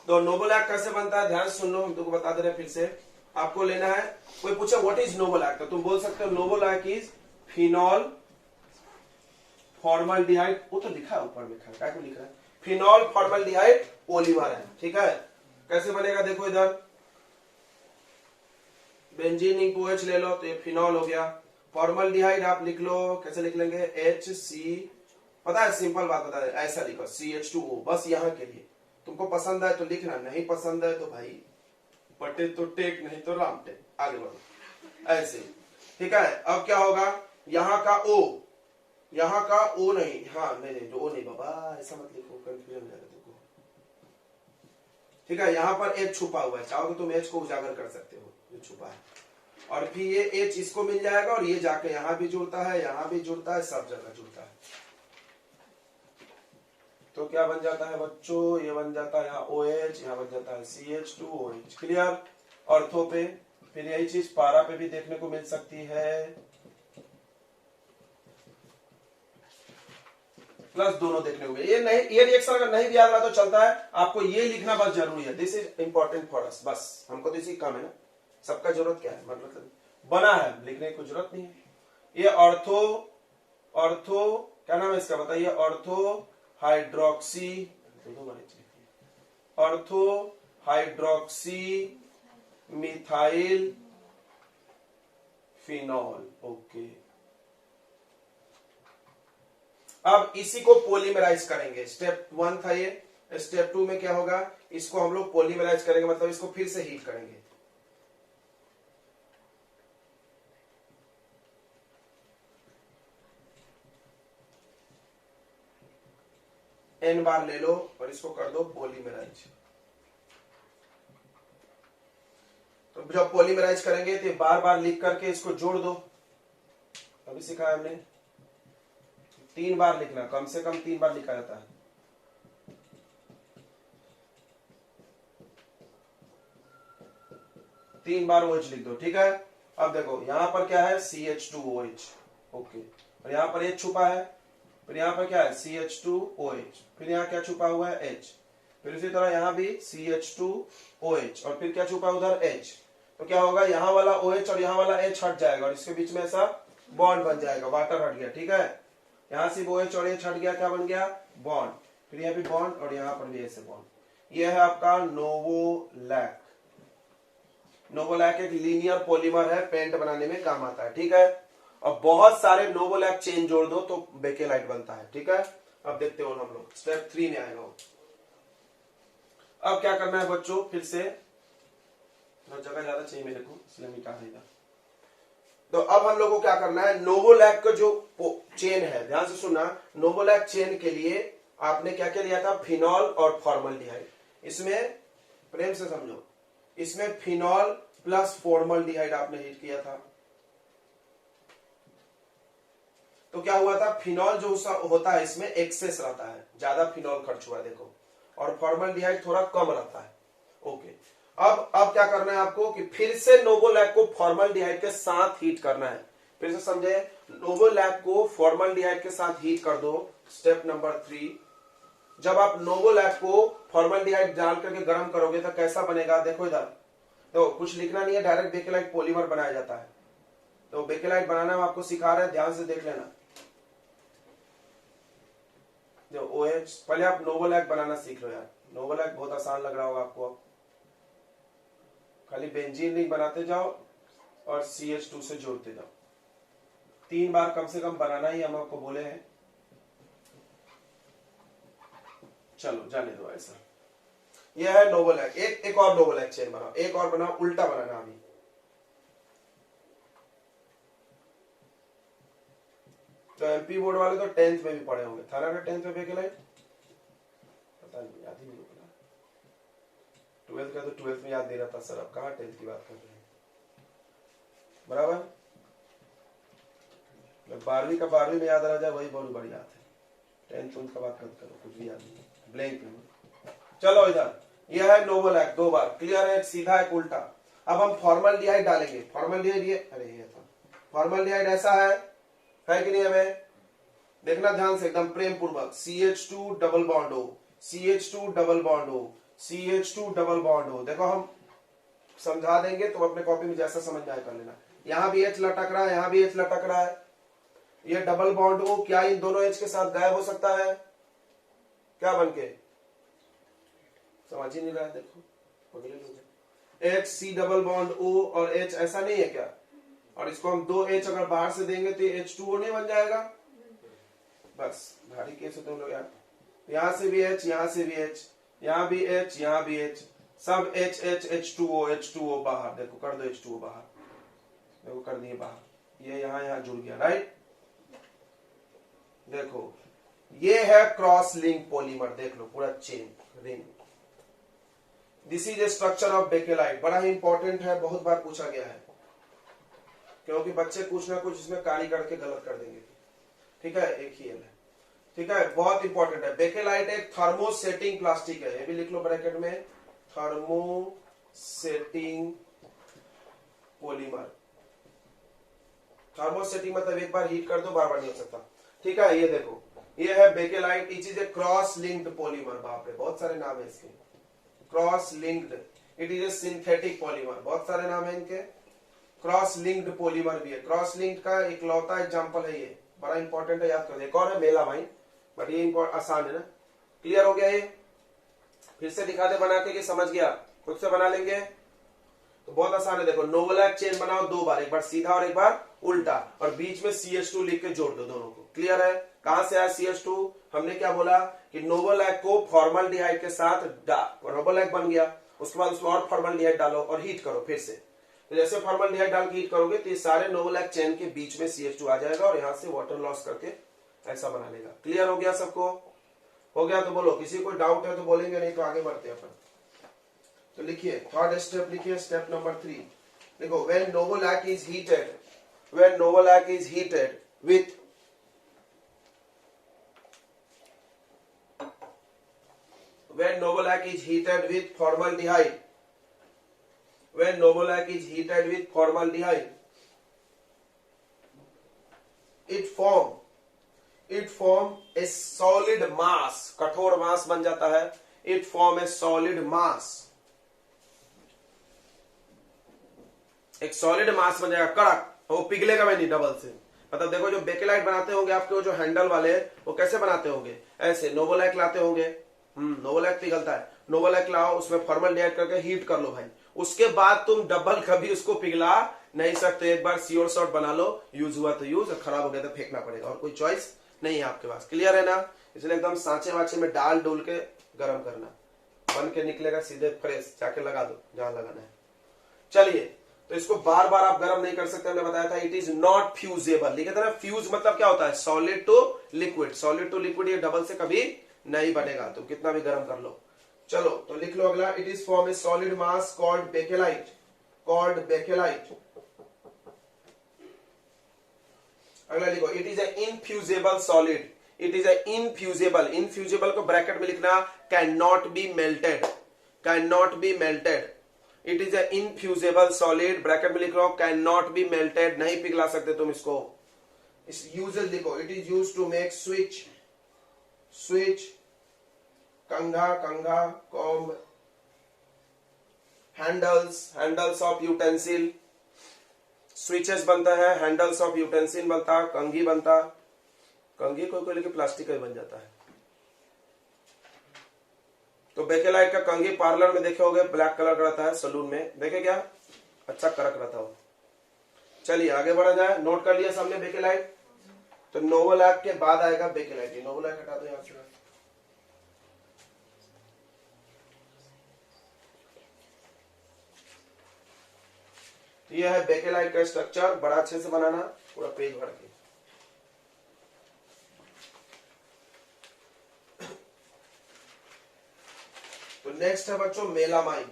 तो नोबोलैक कैसे बनता है ध्यान से सुन लो, हम तुमको बता दे रहे हैं फिर से। आपको लेना है, कोई पूछे व्हाट इज नोबोलैक, तो तुम बोल सकते हो नोबोलैक इज फिनॉल फॉर्मल्डिहाइड, वो तो लिखा है ऊपर में, क्या लिख रहा है, फिनॉल फॉर्मल्डिहाइड पॉलीमर है, ठीक है। कैसे बनेगा देखो इधर, बेंजीन OH ले लो तो ये फिनॉल हो गया, फॉर्मल्डिहाइड आप लिख लो, कैसे लिख लेंगे HC, पता है सिंपल बात बता दे, ऐसा लिखो CH2O, बस यहाँ के लिए। तुमको पसंद है तो लिखना, नहीं पसंद है तो भाई पटे तो टेक, नहीं तो राम टेक, आगे बढ़ो ऐसे, ठीक है। अब क्या होगा, यहाँ का O, यहाँ का O नहीं, हाँ नहीं जो O नहीं बाबा, ऐसा मत लिखो, कंफ्यूजन हो जाएगा तुमको, ठीक है। यहाँ पर H छुपा हुआ है, चाहो तो तुम H को उजागर कर सकते हो, जो छुपा है, और फिर ये H इसको मिल जाएगा, और ये जाके यहाँ भी जुड़ता है, यहाँ भी जुड़ता है, सब जगह जुड़ता है। तो क्या बन जाता है बच्चों, ये बन जाता है यहाँ OH, यहाँ बन जाता है CH2OH, क्लियर। ऑर्थो पे फिर यही चीज पारा पे भी देखने को मिल सकती है, प्लस दोनों देखने को मिले। ये नहीं, ये रिएक्शन अगर नहीं भी आ रहा तो चलता है, आपको ये लिखना बस जरूरी है, this is important for us, बस हमको तो इसी काम है ना, सबका जरूरत क्या है, मतलब बना है, लिखने की जरूरत नहीं है। ये ऑर्थो क्या नाम है इसका बताइए, ortho hydroxy, ortho hydroxy methyl phenol, okay. अब इसी को पॉलीमराइज करेंगे, स्टेप 1 था ये, स्टेप 2 में क्या होगा, इसको हम लोग पॉलीमराइज करेंगे, मतलब इसको फिर से हीट करेंगे। N बार ले लो और इसको कर दो पॉलीमराइज। तो जब पॉलीमराइज करेंगे तो बार बार लिख करके इसको जोड़ दो, अभी सिखाया हमने, 3 बार लिखना, कम से कम 3 बार लिखा जाता है। तीन बार OH लिख दो, ठीक है। अब देखो यहाँ पर क्या है CH2OH, ओके, और यहाँ पर H छुपा है, फिर यहाँ पर क्या है CH2OH, फिर यहाँ क्या छुपा हुआ है H, फिर इसी तरह यहाँ भी CH2OH, और फिर क्या छुपा उधर H। तो क्या होगा, यहाँ वाला OH और यहाँ वाला H हट जाएगा, और इसके बीच में ऐसा बॉन्ड बन जाएगा, वाटर हट गया, ठीक है। यहाँ से OH और H हट गया, क्या बन गया बॉन्ड, फिर यहाँ भी बॉन्ड, और यहाँ पर भी ऐसे बॉन्ड। ये है आपका नोवोलैक। नोवोलैक एक लीनियर पॉलीमर है, पेंट बनाने में काम आता है, ठीक है। अब बहुत सारे नोवोलैक चेन जोड़ दो तो बेकेलाइट बनता है, ठीक है। अब देखते हो हम लोग स्टेप 3 में आएगा। अब क्या करना है बच्चों, फिर से जगह ज्यादा चाहिए मेरे को, इसलिए मिटा देगा। तो अब हम लोग को क्या करना है, नोवोलैक का जो चेन है, ध्यान से सुनना, नोवोलैक चेन के लिए आपने क्या क्या लिया था, फिनॉल और फॉर्मल्डिहाइड। इसमें प्रेम से समझो, इसमें फिनॉल प्लस फॉर्मल्डिहाइड आपने हीट किया था। तो क्या हुआ था, फिनॉल जो होता है इसमें एक्सेस रहता है, ज्यादा फिनॉल खर्च हुआ देखो, और फॉर्मल्डिहाइड थोड़ा कम रहता है, ओके। अब क्या करना है आपको कि फिर से नोवोलैक को फॉर्मल्डिहाइड के साथ हीट करना है। फिर से समझे, नोवोलैक को फॉर्मल्डिहाइड के साथ हीट कर दो, स्टेप नंबर 3। जब आप नोवोलैक को फॉर्मल्डिहाइड डाल करके गर्म करोगे तो कैसा बनेगा, देखो इधर, तो कुछ लिखना नहीं है, डायरेक्ट बेकेलाइट पॉलीमर बनाया जाता है। तो बेकेलाइट बनाना हम आपको सिखा रहे हैं, ध्यान से देख लेना। जो OH, पहले आप नोवोलैक बनाना सीख लो यार, नोवोलैक बहुत आसान लग रहा होगा आपको। अब खाली बेंजीन रिंग बनाते जाओ और CH2 से जोड़ते जाओ, 3 बार कम से कम बनाना ही हम आपको बोले हैं। चलो जाने दो ऐसा। यह है नोवोलैक। एक और नोवोलैक चेन बनाओ, एक और बनाओ, उल्टा बनाना अभी। तो MP बोर्ड वाले तो 10th में भी पढ़े होंगे, था ना 10th में बेकेलाइट, पता नहीं, याद ही नहीं होगा। 12th का तो 12th में याद नहीं रहता सर, अब कहाँ 10th की बात कर रहे हैं, बराबर। 12वीं का 12वीं में याद रह जाए वही बहुत बड़ी बात है, 10th का बात मत करो, कुछ भी याद नहीं, ब्लैंक में। चलो इधर, यह है नोवोलैक, 2 बार क्लियर है, एक सीधा एक उल्टा। अब हम फॉर्मल्डिहाइड डालेंगे, फॉर्मल्डिहाइड ये, अरे ये था फॉर्मल्डिहाइड, ऐसा है कि नहीं, हमें देखना ध्यान से एकदम प्रेम पूर्वक, CH2 double bond O, CH2 double bond O, CH2 double bond हो। देखो हम समझा देंगे, तो अपने कॉपी में जैसा समझ में आए कर लेना। यहां भी H लटक रहा है, यहां भी H लटक रहा है, ये डबल बॉन्ड हो, क्या इन दोनों H के साथ गायब हो सकता है? क्या बनके? समझ ही नहीं रहा है, देखो पगले लोग। HC डबल बॉन्ड O और H, ऐसा नहीं है क्या? और इसको हम 2H अगर बाहर से देंगे तो H2O नहीं बन जाएगा? बस भारी केस हो तुम लोग यार। यहां से भी H, यहां से भी H, यहां भी H, यहां भी H, सब H H H2O H2O बाहर। देखो कर दो H2O बाहर, देखो कर दिए बाहर, ये यहां जुड़ गया, राइट। देखो ये है क्रॉस लिंक पॉलीमर, देख लो पूरा chain ring. This is a structure of bakelite, बड़ा ही इंपॉर्टेंट है, बहुत बार पूछा गया है, क्योंकि बच्चे कुछ ना कुछ इसमें कार्य करके गलत कर देंगे। ठीक है, एक ही है, ठीक है, बहुत इंपॉर्टेंट है। बेकेलाइट एक थर्मोसेटिंग प्लास्टिक है, ये भी लिख लो ब्रैकेट में, थर्मोसेटिंग पॉलीमर। थर्मोसेटिंग मतलब एक बार हीट कर दो, बार बार नहीं हो सकता। ठीक है, ये देखो ये है bakelite, it is A cross linked polymer. बाप रे बहुत सारे नाम है इसके, cross linked, it is A synthetic polymer, बहुत सारे नाम है इनके। क्रॉस लिंक्ड पॉलीमर भी है, क्रॉस लिंक्ड का इकलौता एग्जांपल है ये, बड़ा इंपॉर्टेंट है, याद कर दो। एक और है मेलामाइन, बट ये आसान है ना। क्लियर हो गया ये? फिर से दिखा दे बना के कि समझ गया, खुद से बना लेंगे तो बहुत आसान है। देखो नोवोलैक चेन बनाओ दो बार, एक बार सीधा और एक बार उल्टा, और बीच में CH2 लिख के जोड़ दो दोनों को। क्लियर है? कहां से आया CH2? हमने क्या बोला कि नोवोलैक को फॉर्मल्डिहाइड के साथ नोवोलैक बन गया, उसके बाद उसमें और फॉर्मल्डिहाइड डालो और हीट करो फिर से। तो जैसे फॉर्मल्डिहाइड डाल के हीट करोगे तो ये सारे नोवोलैक चेन के बीच में CH2 आ जाएगा और यहां से वाटर लॉस करके ऐसा बना लेगा। क्लियर हो गया सबको? हो गया तो बोलो, किसी को डाउट है तो बोलेंगे, नहीं तो आगे बढ़ते अपन। तो लिखिए थर्ड स्टेप, लिखिए स्टेप नंबर 3। देखो when novolac is heated, when novolacc is heated with formaldehyde, when novolacc is heated with formaldehyde, it form a solid mass, कठोर मास बन जाता है। it form a solid mass, एक सॉलिड मास बन जाएगा, कड़क, वो पिघलेगा भी नहीं डबल से। मतलब देखो जो बेकेलाइट बनाते होंगे आपके जो हैंडल वाले, वो कैसे बनाते होंगे? ऐसे नोवोलैक लाते होंगे, नोवोलैक पिघलता है, नोवोलैक लाओ, उसमें फॉर्मल्डिहाइड करके हीट कर लो भाई, उसके बाद तुम डबल कभी उसको पिघला नहीं सकते। एक बार श्योर शॉट बना लो, यूज हुआ तो यूज, खराब हो गया तो फेंकना पड़ेगा, और कोई चॉइस नहीं है आपके पास। क्लियर है ना? इसलिए एकदम सांचे वाचे में डाल डोल के गर्म करना, बन के निकलेगा सीधे फ्रेश, जाके लगा दो जहां लगाना है। चलिए, तो इसको बार बार आप गर्म नहीं कर सकते, हमने बताया था। इट इज नॉट फ्यूजेबल, लिखे था ना, फ्यूज मतलब क्या होता है? Solid to liquid, solid to liquid ये डबल से कभी नहीं बनेगा, तुम कितना भी गर्म कर लो। चलो तो लिख लो अगला, it is form a solid mass called bakelite, called bakelite. अगला लिखो, it is a infusible solid, it is a infusible, infusible को ब्रैकेट में लिखना, can not be melted, can not be melted. It is a infusible solid, bracket में लिख रहा हूं, can not be melted, नहीं पिघला सकते तुम इसको। इस यूजेज लिखो, it is use to make switch, switch, कंघा, कंघा, comb, handles, handles of utensil, switches बनता है, हैंडल्स ऑफ यूटेंसिल बनता, कंघी बनता, कंघी कोई लेके प्लास्टिक का बन जाता है। तो बेकेलाइट का कंघी पार्लर में देखे होगे, ब्लैक कलर का रहता है, सलून में देखे क्या, अच्छा करक रहता हो। चलिए आगे बढ़ा जाए, नोट कर लिया सबने बेकेलाइट। तो नोवोलैक के बाद आएगा बेकेलाइट, नोवोलैक हटा दो यहां से। तो यह है बेकेलाइट का स्ट्रक्चर, बड़ा अच्छे से बनाना, पूरा पेज भर के। तो नेक्स्ट है बच्चों मेलामाइन,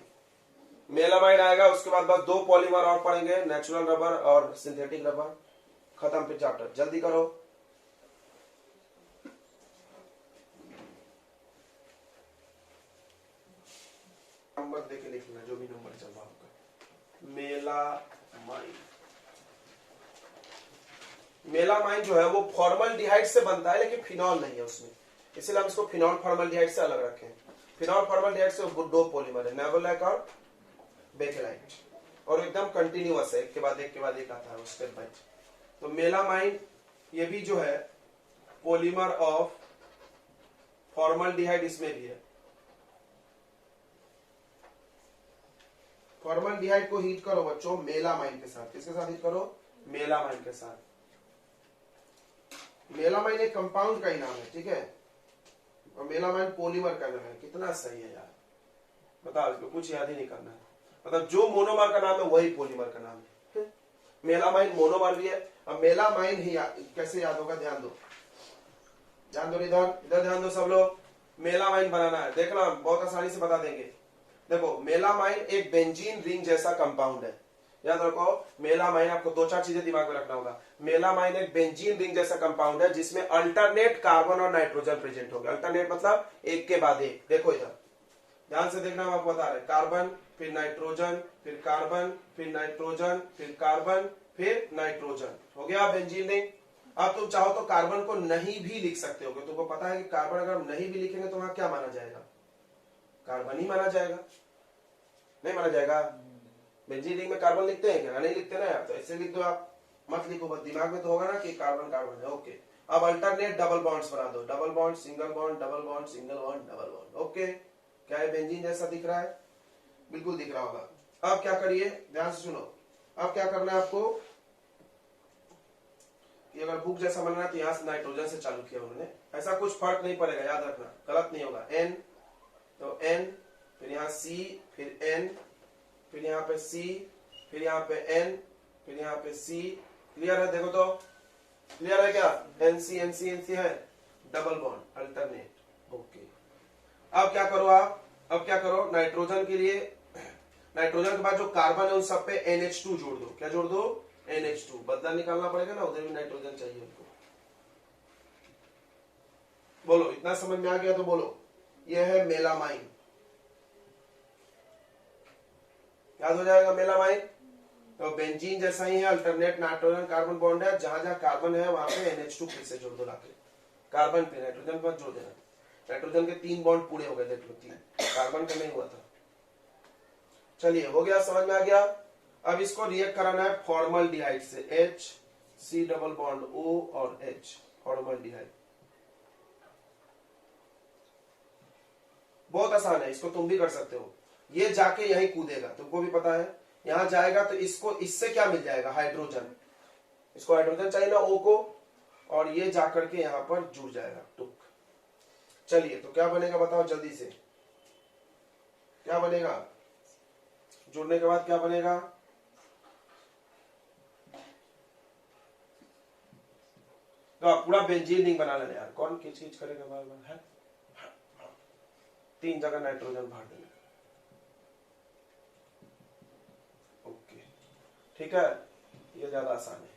मेलामाइन आएगा, उसके बाद बस 2 पॉलीमर और पढ़ेंगे, नेचुरल रबर और सिंथेटिक रबर, खत्म फिर चैप्टर। जल्दी करो। नंबर देके लिखना, जो भी नंबर चल रहा आपका। मेलामाइन, मेलामाइन जो है वो फॉर्मल्डिहाइड से बनता है, लेकिन फिनॉल नहीं है उसमें, इसलिए हम इसको फिनॉल फॉर्मल्डिहाइड से अलग रखें। फिनॉल फॉर्मल्डिहाइड से दो पॉलीमर है, नेवोलैक और बेकेलाइट, और एकदम कंटिन्यूअस है, एक के बाद एक के बाद एक आता है स्टेप बाय। तो मेलामाइन ये भी जो है पॉलीमर ऑफ फॉर्मल्डिहाइड, इसमें भी है। फॉर्मल्डिहाइड को हीट करो बच्चों मेलामाइन के साथ, किसके साथ हीट करो? मेलामाइन के साथ। मेलामाइन एक कंपाउंड का ही नाम है, ठीक है, और मेलामाइन पॉलीमर का नाम है। कितना सही है यार, बताओ, इसको कुछ याद ही नहीं करना है, मतलब जो मोनोमर का नाम है वही पॉलीमर का नाम है। मेलामाइन मोनोमर भी है। अब मेलामाइन ही कैसे याद होगा, ध्यान दो, ध्यान दो, इधर इधर ध्यान दो सब लोग। मेलामाइन बनाना है, देखना बहुत आसानी से बता देंगे। देखो मेलामाइन एक बेंजीन रिंग जैसा कंपाउंड है, याद रखो। मेलामाइन, आपको दो चार चीजें दिमाग में रखना होगा। मेलामाइन एक बेंजीन रिंग जैसा कंपाउंड है जिसमें अल्टरनेट कार्बन और नाइट्रोजन प्रेजेंट होगा। अल्टरनेट मतलब एक के बाद एक। देखो इधर ध्यान से देखना, हम आपको बता रहे, कार्बन फिर नाइट्रोजन फिर कार्बन फिर नाइट्रोजन फिर कार्बन फिर नाइट्रोजन, हो गया बेंजीन रिंग। अब तुम चाहो तो कार्बन को नहीं भी लिख सकते हो, तुमको पता है कि कार्बन अगर हम नहीं भी लिखेंगे तो वहां क्या माना जाएगा? कार्बन ही माना जाएगा, नहीं माना जाएगा? बेंजीन रिंग में कार्बन लिखते हैं क्या? नहीं लिखते ना यार, तो ऐसे लिख दो आप, मत लिखो, बस दिमाग में तो होगा ना कि कार्बन कार्बन है। ओके, अब अल्टरनेट डबल बॉन्ड्स बना दो, double bond single bond double bond single bond double bond. Okay, क्या है बेंजीन जैसा दिख रहा है? बिल्कुल दिख रहा होगा। अब क्या करिए, ध्यान से सुनो, अब क्या करना है आपको कि अगर बुक जैसा बनना है तो यहां से नाइट्रोजन से चालू किया उन्होंने, ऐसा कुछ फर्क नहीं पड़ेगा, याद रखना, गलत नहीं होगा। एन तो एन, फिर यहाँ सी, फिर एन, फिर यहाँ पे सी, फिर यहाँ पे एन, फिर यहाँ पे सी। क्लियर है? देखो तो क्लियर है क्या? एनसी एनसी एनसी है, डबल बॉन्ड अल्टरनेट। ओके, अब क्या करो आप, अब क्या करो, नाइट्रोजन के लिए, नाइट्रोजन के बाद जो कार्बन है उन सब पे NH2 जोड़ दो। क्या जोड़ दो? NH2। बदला निकालना पड़ेगा ना, उधर भी नाइट्रोजन चाहिए उनको। बोलो, इतना समझ में आ गया तो बोलो, यह है मेलामाइन। याद हो जाएगा मेलामाइन, तो बेंजीन जैसा ही है, अल्टरनेट नाइट्रोजन कार्बन बॉन्ड है, जहां जहां कार्बन है वहां पे NH2 फिर से जोड़ दो लाके, कार्बन पे नाइट्रोजन पर जोड़ देना। नाइट्रोजन के 3 बॉन्ड पूरे हो गए, देख लो 3, कार्बन का नहीं हुआ था। चलिए, हो गया, समझ में आ गया। अब इसको रिएक्ट कराना है फॉर्मल्डिहाइड से, H C double bond O और H, फॉर्मल्डिहाइड। बहुत आसान है, इसको तुम भी कर सकते हो। ये जाके यहीं कूदेगा, तुमको भी पता है, यहां जाएगा तो इसको, इससे क्या मिल जाएगा? हाइड्रोजन। इसको हाइड्रोजन चाहिए ना O को, और ये जाकर के यहां पर जुड़ जाएगा, टुक। चलिए, तो क्या बनेगा बताओ जल्दी से, क्या बनेगा? जुड़ने के बाद क्या बनेगा? तो आप पूरा बेंजीन रिंग बना लेना यार, कौन किस चीज करेगा बार बार है? 3 जगह नाइट्रोजन भर देना। ओके, ठीक है, ये ज्यादा आसान है।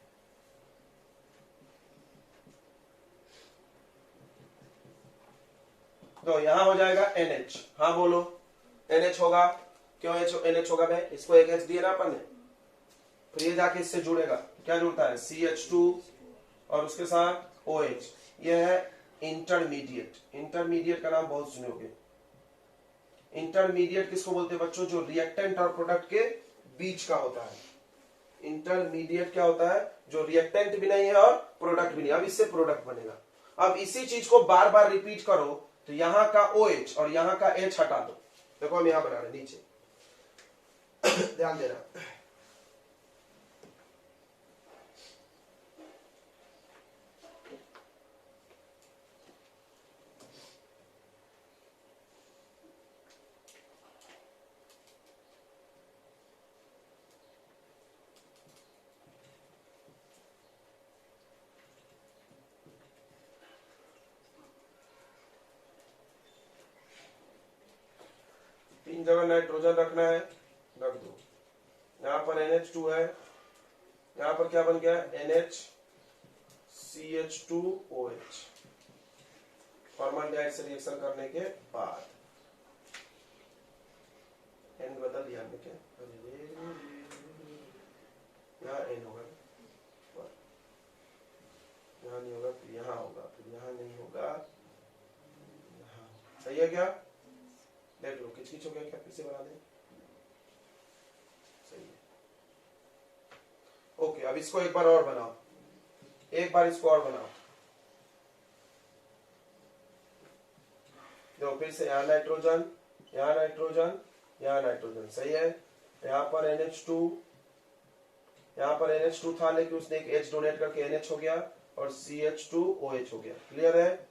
तो यहां हो जाएगा NH, हाँ बोलो, NH होगा। क्यों NH होगा भाई? इसको एक H दिया ना अपन ने, फिर ये जाके इससे जुड़ेगा, क्या जुड़ता है? CH2 और उसके साथ OH। ये है इंटरमीडिएट। इंटरमीडिएट का नाम बहुत सुनोगे। इंटरमीडिएट किसको बोलते हैं बच्चों? जो रिएक्टेंट और प्रोडक्ट के बीच का होता है। इंटरमीडिएट क्या होता है? जो रिएक्टेंट भी नहीं है और प्रोडक्ट भी नहीं। अब इससे प्रोडक्ट बनेगा। अब इसी चीज को बार बार रिपीट करो, तो यहां का OH और यहां का H हटा दो। देखो हम यहां बना रहे नीचे, ध्यान देना। तीन जगह नाइट्रोजन रखना है, रख दो। यहां पर NH2 है, यहां पर क्या बन गया? NHCH2OH। फॉर्मल्डिहाइड से रिएक्शन करने के बाद N बदल दिया हमने, क्या यहाँ N होगा, यहाँ नहीं होगा, फिर यहाँ होगा, फिर यहाँ नहीं होगा, यहाँ। सही है क्या? हिच किच हो गया क्या, फिर से बना दें? सही है। ओके, अब इसको एक बार और बनाओ, एक बार इसको और बनाओ। देखो फिर से यहाँ नाइट्रोजन, यहाँ नाइट्रोजन, यहाँ नाइट्रोजन, सही है। यहाँ पर NH2, यहाँ पर NH2 था लेकिन उसने एक H डोनेट करके NH हो गया और CH2OH हो गया। क्लियर है?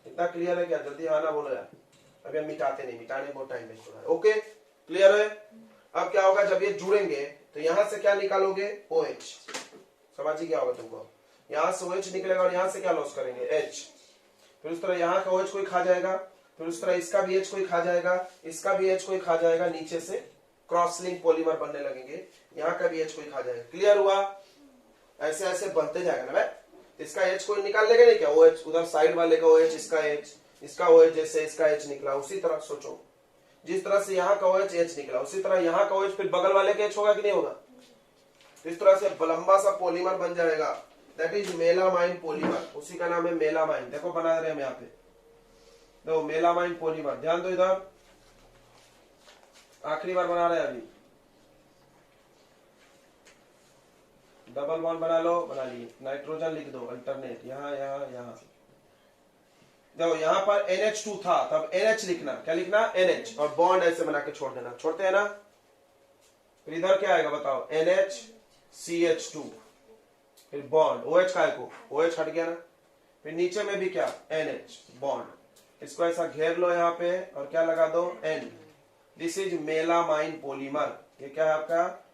इतना क्लियर है क्या? जल्दी हाँ ना बोलो यार, अभी हम मिटाते नहीं, मिटाने में बहुत टाइम वेस्ट हो रहा है। ओके क्लियर है? अब क्या होगा, जब ये जुड़ेंगे तो यहां से क्या निकालोगे? OH। समझ ही क्या होगा तुमको, यहां से OH निकलेगा और यहां से क्या लॉस करेंगे? H। फिर उस तरह यहाँ का OH कोई खा जाएगा, फिर उस तरह इसका भी H कोई खा जाएगा, इसका भी H कोई खा जाएगा, नीचे से क्रॉस लिंक पॉलीमर बनने लगेंगे, यहाँ का भी H कोई खा जाएगा। क्लियर हुआ? ऐसे ऐसे बनते जाएगा ना भाई। इसका H कोई निकाल लेगा नहीं क्या? OH, उधर साइड वाले का OH, इसका H, इसका OH, जैसे इसका H निकला उसी तरह सोचो, जिस तरह से यहाँ का OH H निकला उसी तरह यहाँ का OH फिर बगल वाले का H होगा कि नहीं होगा? इस तरह से लंबा सा पॉलीमर बन जाएगा, दैट इज मेलामाइन पॉलीमर, उसी का नाम है मेलामाइन। देखो बना रहे हैं हम यहाँ पे, देखो मेलामाइन पॉलीमर, ध्यान दो इधर, आखिरी बार बना रहे हैं अभी। डबल बॉन्ड बना लो, बना लिए, नाइट्रोजन लिख दो अल्टरनेट, यहाँ यहाँ यहाँ। देखो यहाँ पर NH2 था तब NH लिखना, क्या लिखना? NH, और बॉन्ड ऐसे बना के छोड़ देना, छोड़ते हैं ना। फिर इधर क्या आएगा बताओ? NH CH2, फिर बॉन्ड OH का को, OH हट गया ना। फिर नीचे में भी क्या? NH बॉन्ड, इसको ऐसा घेर लो यहाँ पे और क्या लगा दो? N। This is melamine polymer. ये क्या है आपका?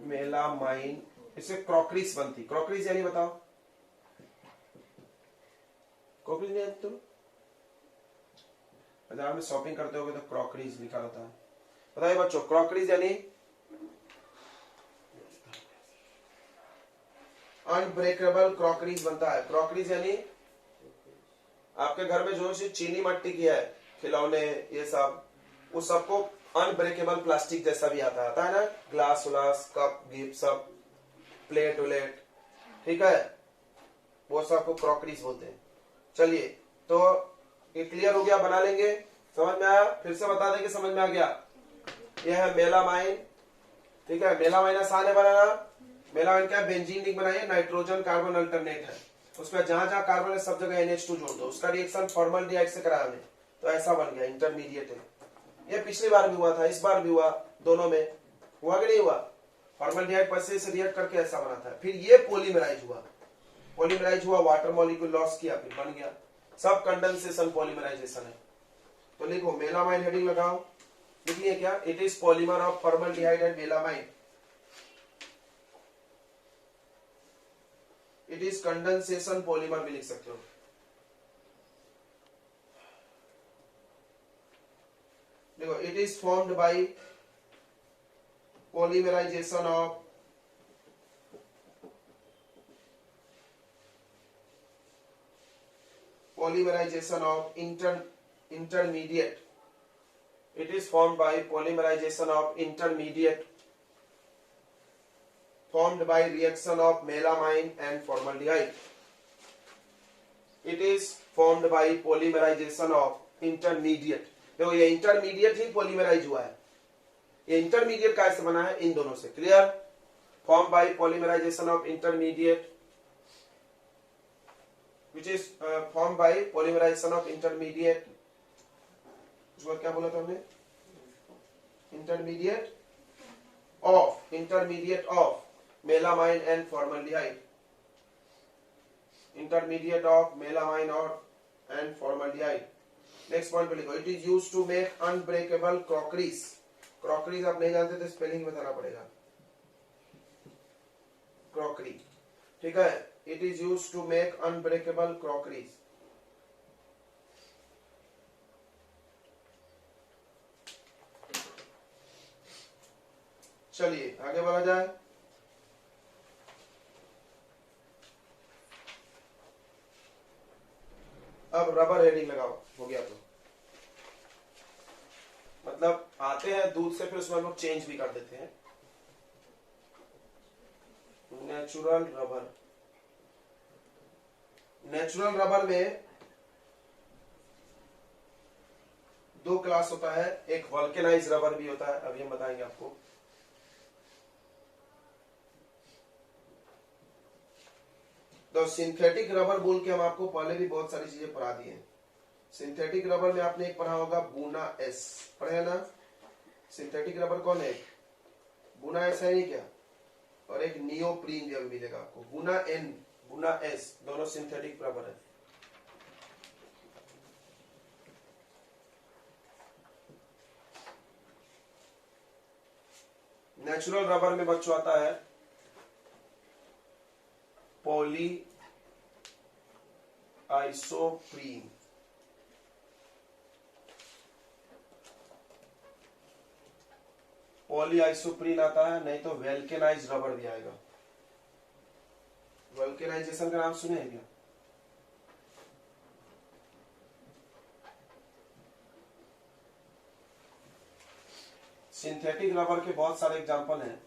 मेलामाइन। इससे क्रॉकरीज बनती, क्रॉकरीज यानी बताओ, क्रॉकरीज नहीं तुम बाजार में शॉपिंग करते होगे तो क्रॉकरीज लिखा रहता है। बताइए बच्चों, क्रॉकरीज यानी अनब्रेकेबल क्रॉकरीज बनता है। क्रॉकरीज यानी आपके घर में जो सी चीनी मट्टी की है, खिलौने ये सब, उस सबको अनब्रेकेबल प्लास्टिक जैसा भी आता है ना, ग्लास उलास, कप गिप सब, प्लेट उलेट, ठीक है, वो सबको क्रॉकरीज बोलते हैं। चलिए तो ये क्लियर हो गया, बना लेंगे, समझ में आया? फिर से बता देंगे, समझ में आ गया? ये है मेलामाइन, ठीक है। मेलामाइन आसान है बनाना। मेलामाइन क्या है? बेंजीन रिंग बनाइए, नाइट्रोजन कार्बन अल्टरनेट है, उसमें जहां जहां कार्बन है सब जगह NH2 जोड़ दो, उसका रिएक्शन फॉर्मल्डिहाइड से कराया हमने, तो ऐसा बन गया, इंटरमीडिएट है। ये पिछली बार भी हुआ था, इस बार भी हुआ, दोनों में हुआ कि नहीं हुआ? फॉर्मल्डिहाइड पैसे से रिएक्ट करके ऐसा बना था, फिर ये पॉलीमराइज हुआ, पॉलीमराइज हुआ, वाटर मॉलिक्यूल लॉस किया, फिर बन गया, सब कंडेंसेशन पॉलीमराइजेशन है। तो लिखो मेलामाइन, हेडिंग लगाओ, लिखिए क्या? It is polymer of formaldehyde and melamine, it is condensation polymer भी लिख सकते हो। देखो, it is formed by polymerization of intermediate. It is formed by polymerization of intermediate formed by reaction of melamine and formaldehyde. It is formed by polymerization of intermediate. देखो ये intermediate ही polymerase हुआ है, ये इंटरमीडिएट कैसे बना है? इन दोनों से। Clear? Form by polymerization of intermediate which is formed by polymerization of intermediate, उसको क्या बोला था हमने? intermediate of melamine and formaldehyde, intermediate of melamine and formaldehyde. Next point पे लिखो, it is used to make unbreakable crockeries. Crockeries आप नहीं जानते तो स्पेलिंग बताना पड़ेगा, क्रॉकरी, ठीक है। It is used to make unbreakable crockeries. चलिए आगे बढ़ा जाए। अब रबर हेडिंग लगाओ, हो गया तो मतलब आते हैं दूध से, फिर उसमें हम लोग चेंज भी कर देते हैं। नेचुरल रबर, नेचुरल रबर में दो क्लास होता है, एक वल्केनाइज रबर भी होता है, अभी हम बताएंगे आपको। तो सिंथेटिक रबर बोल के हम आपको पहले भी बहुत सारी चीजें पढ़ा दी हैं। सिंथेटिक रबर में आपने एक पढ़ा होगा बूना एस, पढ़े है ना। सिंथेटिक रबर कौन है? बूना एस है नहीं क्या? और एक नियोप्रीन भी अभी मिलेगा आपको, बूना एन बूना एस, दोनों सिंथेटिक रबर है। नेचुरल रबर में बच्चों आता है पॉली आइसोप्रीन, पॉली आइसोप्रीन आता है, नहीं तो वेल्केनाइज रबर भी आएगा। वेल्केनाइजेशन का नाम सुने हैं क्या? सिंथेटिक रबर के बहुत सारे एग्जांपल हैं।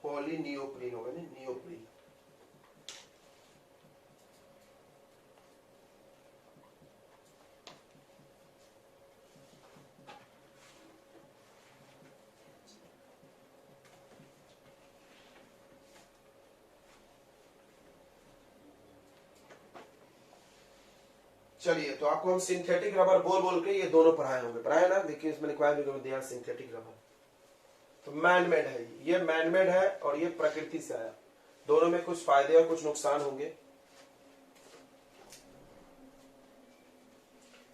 पॉली नियोप्रीन होगा, नहीं नियोप्रीन। चलिए, तो आपको हम सिंथेटिक रबर बोल बोल के ये दोनों पढ़ाए होंगे, पढ़ाए ना। देखिए इसमें लिखवा दिया सिंथेटिक रबर। तो मैनमेड है, ये मैनमेड है और ये प्रकृति से आया। दोनों में कुछ फायदे और कुछ नुकसान होंगे।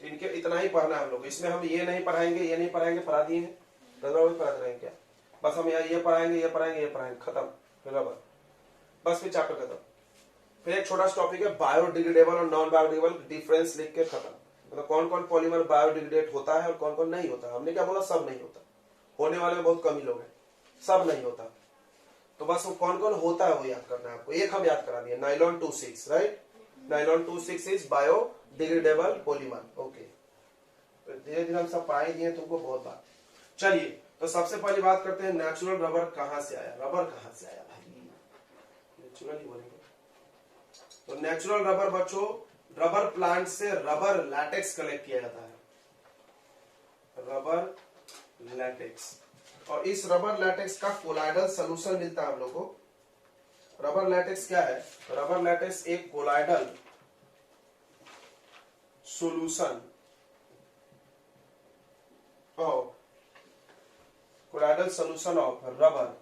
तो इनके इतना ही पढ़ना है हम लोग। इसमें हम ये नहीं पढ़ाएंगे, ये नहीं पढ़ाएंगे, पढ़ा दिए हैं रबर पढ़ा रहे हैं क्या? बस हम यहाँ ये पढ़ाएंगे, ये पढ़ाएंगे, ये पढ़ाएंगे, खत्म, फिर रबर, बस फिर चैप्टर खत्म। फिर एक छोटा सा टॉपिक है बायोडिग्रेडेबल और नॉन बायोडिग्रेडेबल, डिफरेंस लिख के खत्म। मतलब कौन कौन पॉलीमर बायोडिग्रेडेट होता है और कौन कौन नहीं होता। हमने क्या बोला? सब नहीं होता, होने वाले में बहुत कम ही लोग हैं, सब नहीं होता। तो बस वो कौन कौन होता है वो याद करना है आपको। एक हम याद करा दिए, nylon 26, right. Nylon 26 is biodegradable polymer. Okay, तो धीरे धीरे हम सब पढ़ाई दिए तुमको बहुत बात। चलिए, तो सबसे पहली बात करते हैं नेचुरल रबर कहां से आया। रबर कहां से आया भाई? नेचुरल ही बोलेंगे। तो नेचुरल रबर बच्चों, रबर प्लांट से रबर लैटेक्स कलेक्ट किया जाता है, रबर लैटेक्स। और इस रबर लैटेक्स का कोलाइडल सोल्यूशन मिलता है हम लोग को। रबर लैटेक्स क्या है? रबर लैटेक्स एक colloidal solution, colloidal solution of rubber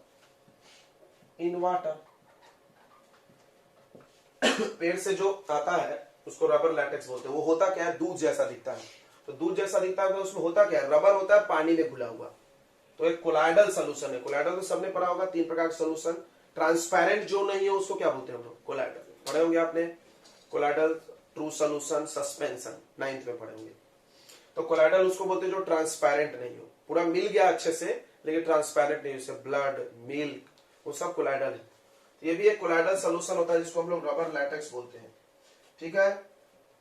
in water. पेड़ से जो आता है उसको रबर लैटेक्स बोलते हैं। वो होता क्या है? दूध जैसा दिखता है। तो दूध जैसा दिखता है तो उसमें होता क्या है? रबर होता है पानी में घुला हुआ। तो एक कोलाइडल सोल्यूशन है। कोलाइडल तो सबने पढ़ा होगा, 3 प्रकार का सोल्यूशन। ट्रांसपेरेंट जो नहीं है उसको क्या बोलते हैं हम लोग? कोलाइडल। पढ़े होंगे आपने colloidal, true solution, suspension, 9th में पढ़े होंगे। तो कोलाइडल उसको बोलते हैं जो ट्रांसपेरेंट नहीं हो, पूरा मिल गया अच्छे से लेकिन ट्रांसपेरेंट नहीं, जैसे ब्लड, मिल्क, वो सब कोलाइडल है। तो ये भी एक कोलाइडल सोल्यूशन होता है जिसको हम लोग रबर लैटेक्स बोलते हैं। ठीक है,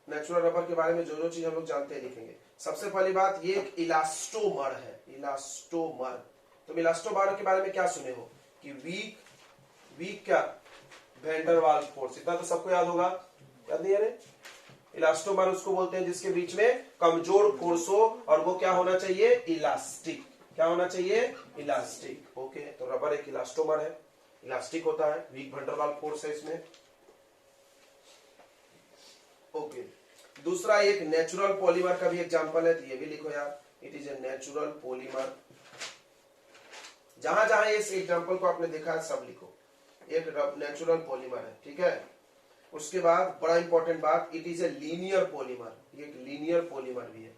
नेचुरल रबर के बारे में जो जो चीज हम लोग जानते हैं लिखेंगे। सबसे पहली बात, ये एक इलास्टोमर है, इलास्टोमर। तुम इलास्टोमर के बारे में क्या सुने हो कि वीक क्या? वैन डर वाल्स फोर्स, इतना तो सबको याद होगा, याद नहीं है रे? इलास्टोमर उसको बोलते हैं जिसके बीच में कमजोर फोर्स हो और वो क्या होना चाहिए? इलास्टिक। क्या होना चाहिए? इलास्टिक। ओके, तो रबर एक इलास्टोमर है, इलास्टिक होता है, weak van der Waals force है इसमें। ओके, दूसरा एक नेचुरल पॉलीमर का भी एग्जांपल है, तो ये भी लिखो यार, it is a natural polymer. जहां जहां इस एग्जांपल को आपने देखा है सब लिखो, एक नेचुरल पॉलीमर है। ठीक है, उसके बाद बड़ा इंपॉर्टेंट बात, it is a linear polymer. ये एक लीनियर पॉलीमर भी है,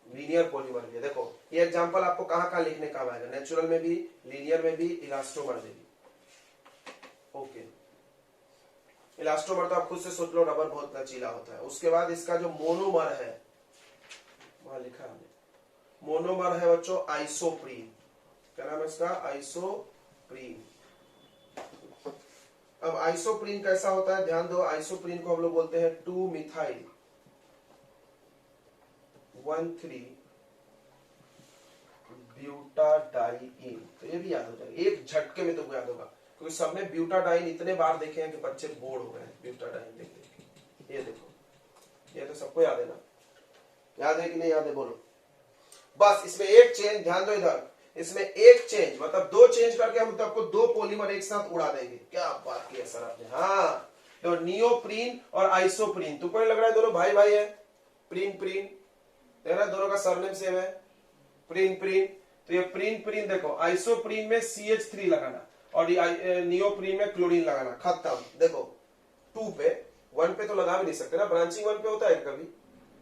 लीनियर पॉलीमर भी है। देखो ये एग्जांपल आपको कहां कहां लिखने काम आएगा, नेचुरल में भी, लीनियर में भी, इलास्टोमर में भी। ओके, इलास्टोमर तो आप खुद से सोच लो, रबर बहुत लचीला होता है। उसके बाद इसका जो मोनोमर है, वहां लिखा है हमने, मोनोमर है बच्चों आइसोप्रीन। क्या नाम है इसका? आइसोप्रीन। अब आइसोप्रीन कैसा होता है ध्यान दो। आइसोप्रीन को हम लोग बोलते हैं 2 मिथाइल 1,3 ब्यूटाडाइइन, तो ये भी याद हो जाएगा, एक झटके में तुमको याद होगा, क्योंकि सबने ब्यूटाडाइन इतने बार देखे हैं कि बच्चे बोर हो गए हैं ब्यूटाडाइन देख देख। ये देखो, ये तो सबको याद है ना, याद है कि नहीं याद है बोलो। बस इसमें एक चेंज, ध्यान दो इधर, इसमें एक चेंज मतलब दो चेंज करके हम सबको दो पॉलीमर एक साथ उड़ा देंगे। क्या बात की है सर आपने। हाँ, तो नियोप्रीन और आइसोप्रीन, तुमको नहीं लग रहा है दोनों भाई भाई है? प्रीन प्रीन देख रहा है, दोनों का सरनेम सेम है, प्रीन प्रीन। तो ये प्रीन प्रीन देखो, आइसोप्रीन में CH3 लगाना और नियोप्रीन में क्लोरीन लगाना, खत्म। देखो 2 पे, 1 पे तो लगा भी नहीं सकते ना, ब्रांचिंग 1 पे होता है कभी?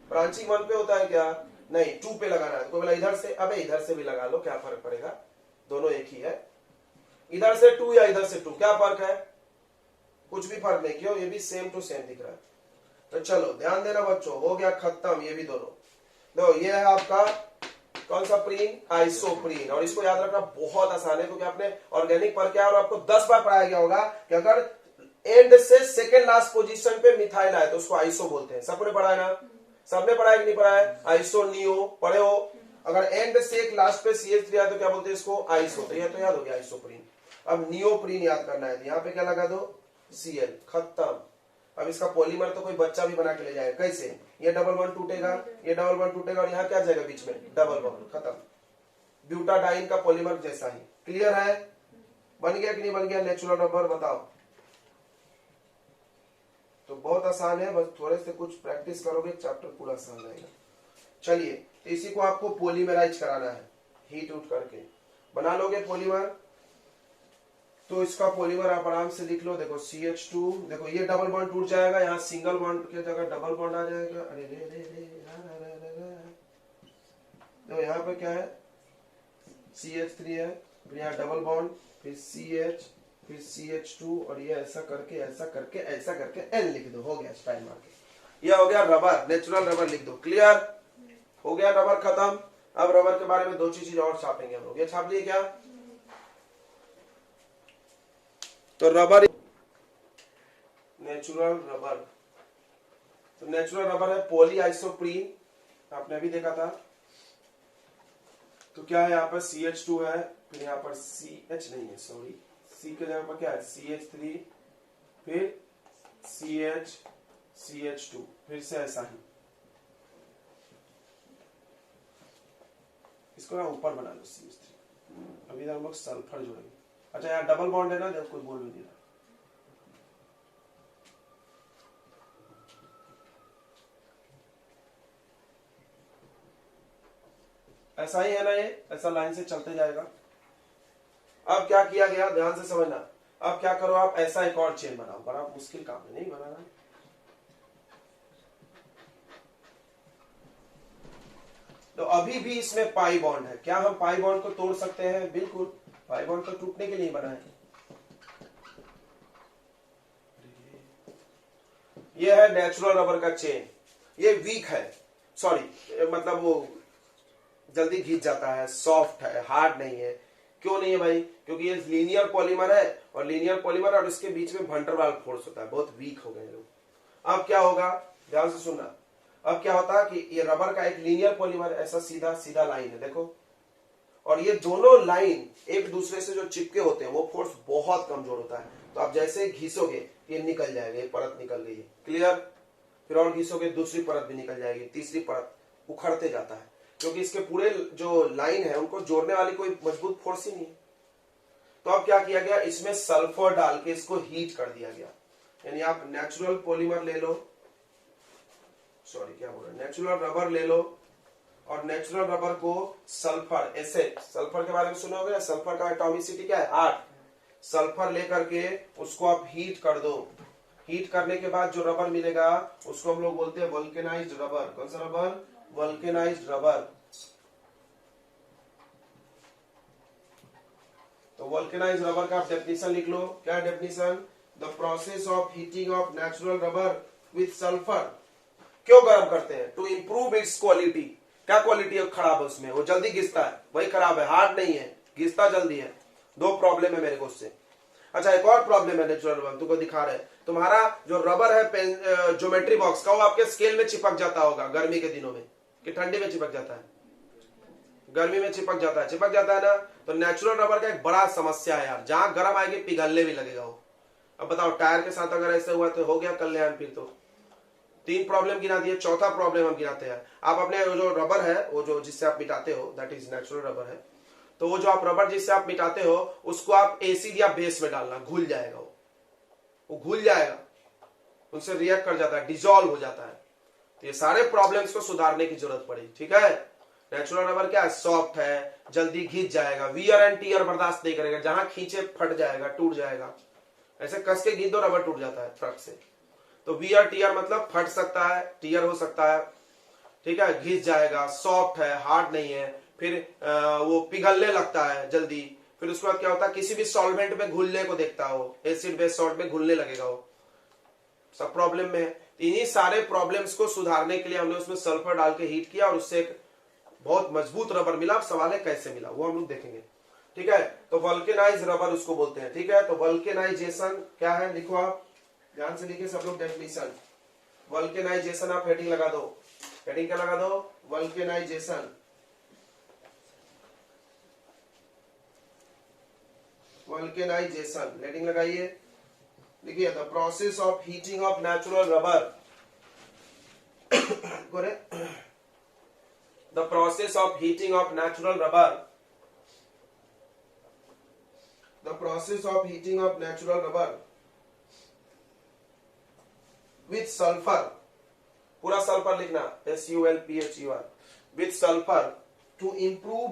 ब्रांचिंग 1 पे होता है क्या? नहीं, 2 पे लगाना है। कोई बोला इधर से, अबे इधर से भी लगा लो, क्या फर्क पड़ेगा, दोनों एक ही है। इधर से 2 या इधर से 2, क्या फर्क है? कुछ भी फर्क नहीं, क्यों? ये भी सेम टू सेम दिख रहा है। तो चलो ध्यान देना बच्चों, हो गया खत्म ये भी दोनों। देखो ये है आपका कौन सा प्रीन? आइसोप्रीन। और इसको याद रखना बहुत आसान है, क्योंकि आपने ऑर्गेनिक पढ़ के और आपको 10 बार पढ़ाया गया होगा कि अगर एंड से सेकेंड लास्ट पोजीशन पे मिथाइल आए तो उसको आइसो बोलते हैं। सबने पढ़ा है ना? सबने पढ़ा है कि नहीं पढ़ा है? आइसो नियो पढ़े हो? अगर एंड से एक लास्ट पे CH3 आए तो क्या बोलते हैं इसको? आइसो। तो ये तो याद हो गया आइसोप्रीन। अब नियोप्रीन याद करना है, यहाँ पे क्या लगा दो? Cl, खत्म। अब इसका पॉलीमर तो कोई बच्चा भी बना के ले जाएगा। कैसे? ये डबल बॉन्ड टूटेगा, ये डबल बॉन्ड टूटेगा और यहाँ क्या जाएगा बीच में? डबल बॉन्ड, खत्म। ब्यूटाडाइन का पॉलीमर जैसा ही। क्लियर है? बन गया कि नहीं बन गया नेचुरल रबर? बताओ। तो बहुत आसान है, बस थोड़े से कुछ प्रैक्टिस करोगे चैप्टर पूरा आसान रहेगा। चलिए, तो इसी को आपको पॉलीमराइज कराना है, हीट उठ करके बना लोगे पॉलीमर। तो इसका पॉलीमर आप आराम से लिख लो। देखो CH2, देखो ये डबल बॉन्ड टूट जाएगा, यहाँ सिंगल बॉन्ड की जगह डबल बॉन्ड आ जाएगा। अरे रे रे रे, देखो यहाँ पे क्या है? CH3 है, फिर यहाँ डबल बॉन्ड, फिर CH, फिर CH2 और ये ऐसा करके ऐसा करके ऐसा करके N लिख दो, हो गया स्टाइल मार के। ये हो गया रबर, नेचुरल रबर लिख दो। क्लियर हो गया रबर, खत्म। अब रबर के बारे में 2 चीज और छापेंगे हम लोग। ये छाप लिए क्या? तो रबर, नेचुरल रबर, तो नेचुरल रबर है पॉली आइसोप्रीन, आपने अभी देखा था। तो क्या है यहाँ पर? CH2 है, फिर यहाँ पर CH नहीं है, सॉरी, C के जगह पर क्या है? CH3, फिर CH, CH2, फिर से ऐसा ही। इसको ना ऊपर बना लो CH3। अभी हम लोग सल्फर जोड़ेंगे। अच्छा यहाँ डबल बॉन्ड है ना, जब कोई बोल भी नहीं रहा। ऐसा ही है ना, ये ऐसा लाइन से चलते जाएगा। अब क्या किया गया, ध्यान से समझना। अब क्या करो आप, ऐसा एक और चेन बनाओ। बड़ा मुश्किल काम है, नहीं बनाना। तो अभी भी इसमें पाई बॉन्ड है। क्या हम पाई बॉन्ड को तोड़ सकते हैं? बिल्कुल, पाई बॉन्ड तो टूटने के लिए बना है। ये है नेचुरल रबर का चेन। ये वीक है, सॉरी मतलब वो जल्दी घिस जाता है, सॉफ्ट है, हार्ड नहीं है। क्यों नहीं है भाई? क्योंकि ये लीनियर पॉलीमर है, और लीनियर पॉलीमर और इसके बीच में वैन डर वाल्स फोर्स होता है। बहुत वीक हो गए लोग। अब क्या होगा, ध्यान से सुनना। अब क्या होता है कि ये रबर का एक लीनियर पॉलीमर ऐसा सीधा सीधा लाइन है, देखो, और ये दोनों लाइन एक दूसरे से जो चिपके होते हैं वो फोर्स बहुत कमजोर होता है। तो आप जैसे घिसोगे ये निकल जाएगा, ये परत निकल गई है। क्लियर? फिर और घिसोगे दूसरी परत भी निकल जाएगी, तीसरी परत, उखड़ते जाता है, क्योंकि इसके पूरे जो लाइन है उनको जोड़ने वाली कोई मजबूत फोर्स ही नहीं है। तो अब क्या किया गया, इसमें सल्फर डाल के इसको हीट कर दिया गया। यानी आप नेचुरल पॉलीमर ले लो, सॉरी क्या बोल रहे, नेचुरल रबर ले लो, और नेचुरल रबर को सल्फर एसिड, सल्फर के बारे में सुना होगा, सल्फर का एटॉमिसिटी क्या है? 8। सल्फर लेकर के उसको आप हीट कर दो। हीट करने के बाद जो रबर मिलेगा उसको हम लोग बोलते हैं वल्केनाइज्ड रबर। कौन सा रबर? Vulcanized rubber. तो वल्केनाइज्ड रबर का आप डेफिनेशन लिख लो। क्या definition? The process of heating of natural rubber with sulphur. क्यों गर्म करते हैं? To improve its quality. क्या क्वालिटी है खराब है उसमें? वो जल्दी घिसता है, वही खराब है, हार्ड नहीं है, घिसता जल्दी है। 2 प्रॉब्लम है मेरे को उससे। अच्छा एक और प्रॉब्लम है नेचुरल रबर, तुमको दिखा रहे हैं। तुम्हारा जो रबर है ज्योमेट्री बॉक्स का, वो आपके स्केल में चिपक जाता होगा गर्मी के दिनों में, कि ठंडी में चिपक जाता है? गर्मी में चिपक जाता है ना। तो नेचुरल रबर का एक बड़ा समस्या है यार, जहां गर्म आएगी पिघलने भी लगेगा वो। अब बताओ टायर के साथ अगर ऐसे हुआ तो हो गया कल्याण। फिर तो 3 प्रॉब्लम गिना दिए, चौथा प्रॉब्लम हम गिनाते हैं। आप अपने जो रबर है, वो जो जिससे आप मिटाते हो, दैट इज नेचुरल रबर है। तो वो जो आप रबर जिससे आप मिटाते हो, उसको आप एसिड या बेस में डालना, घुल जाएगा वो घुल जाएगा, उनसे रिएक्ट कर जाता है, डिजोल्व हो जाता है। तो ये सारे प्रॉब्लम्स को सुधारने की जरूरत पड़ी। ठीक है, नेचुरल रबर क्या है, सॉफ्ट है, जल्दी घिस जाएगा, वियर एंड टीयर बर्दाश्त नहीं करेगा, जहां खींचे फट जाएगा, टूट जाएगा। ऐसे कस के घिस दो रबर टूट जाता है फट से। तो वियर टीयर मतलब फट सकता है, टीयर हो सकता है, ठीक है, घिस जाएगा, सॉफ्ट है, हार्ड नहीं है, फिर वो पिघलने लगता है जल्दी। फिर उसके बाद क्या होता है, किसी भी सॉल्वेंट में घुलने को देखता हो, एसिड बेस सॉल्ट में घुलने लगेगा वो, सब प्रॉब्लम में है। इन्हीं सारे प्रॉब्लम्स को सुधारने के लिए हमने उसमें सल्फर डाल के हीट किया और उससे एक बहुत मजबूत रबर मिला। अब सवाल है कैसे मिला, वो हम लोग देखेंगे। ठीक है, तो वल्केनाइज रबर उसको बोलते हैं। ठीक है, तो वल्केनाइजेशन क्या है, लिखो आप ध्यान से, लिखिए सब लोग डेफिनेशन। वल्केनाइजेशन आप हेडिंग लगा दो, हेडिंग क्या लगा दो, वल्केनाइजेशन। वल्केनाइजेशन हेडिंग लगाइए, लिखिए the process of heating of natural rubber. The process of heating of natural rubber, the process of heating of natural rubber with sulphur, पूरा सल्फर लिखना, SULPHER, with sulphur to improve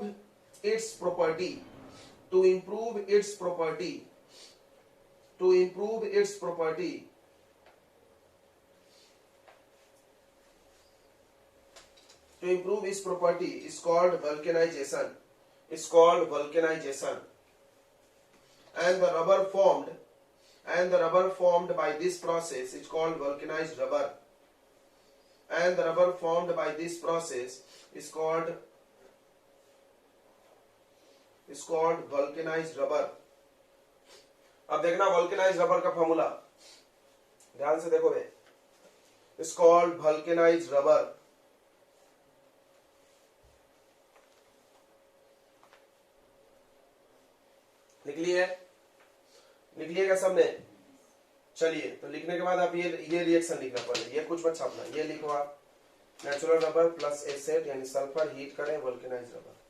its property, to improve its property, to improve its property, to improve its property is called vulcanization, is called vulcanization. And the rubber formed by this process is called vulcanized rubber, and the rubber formed by this process is called vulcanized rubber. अब देखना vulcanise rubber का formula, ध्यान से देखो बे, it's called vulcanise rubber. लिख लिखिएगा सबने। चलिए, तो लिखने के बाद आप ये रिएक्शन लिखना पड़े, ये कुछ मत छापना, ये लिखो आप, नेचुरल रबर प्लस एसिड यानी सल्फर हीट करें वल्केनाइज रबर।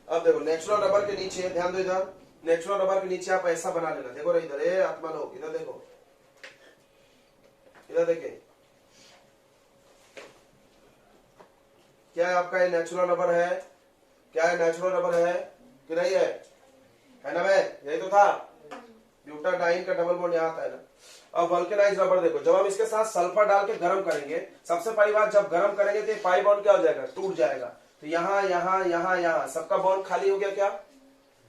अब देखो नेचुरल रबर के नीचे ध्यान दो, इधर नेचुरल रबर के नीचे आप ऐसा बना लेना, देखो रे इधर, ए आत्मा लोग इधर देखो, इधर देखिए क्या है आपका, ये नेचुरल रबर है, क्या है, नेचुरल रबर है कि नहीं है ना भाई, यही तो था, ब्यूटाडाइन का डबल बॉन्ड यहाँ आता है ना। अब वल्केनाइज रबर देखो, जब हम इसके साथ सल्फर डाल के गर्म करेंगे, सबसे पहली बात जब गर्म करेंगे तो पाई बॉन्ड क्या हो जाएगा, टूट जाएगा। तो यहाँ यहाँ यहाँ यहाँ सबका बॉन्ड खाली हो गया, क्या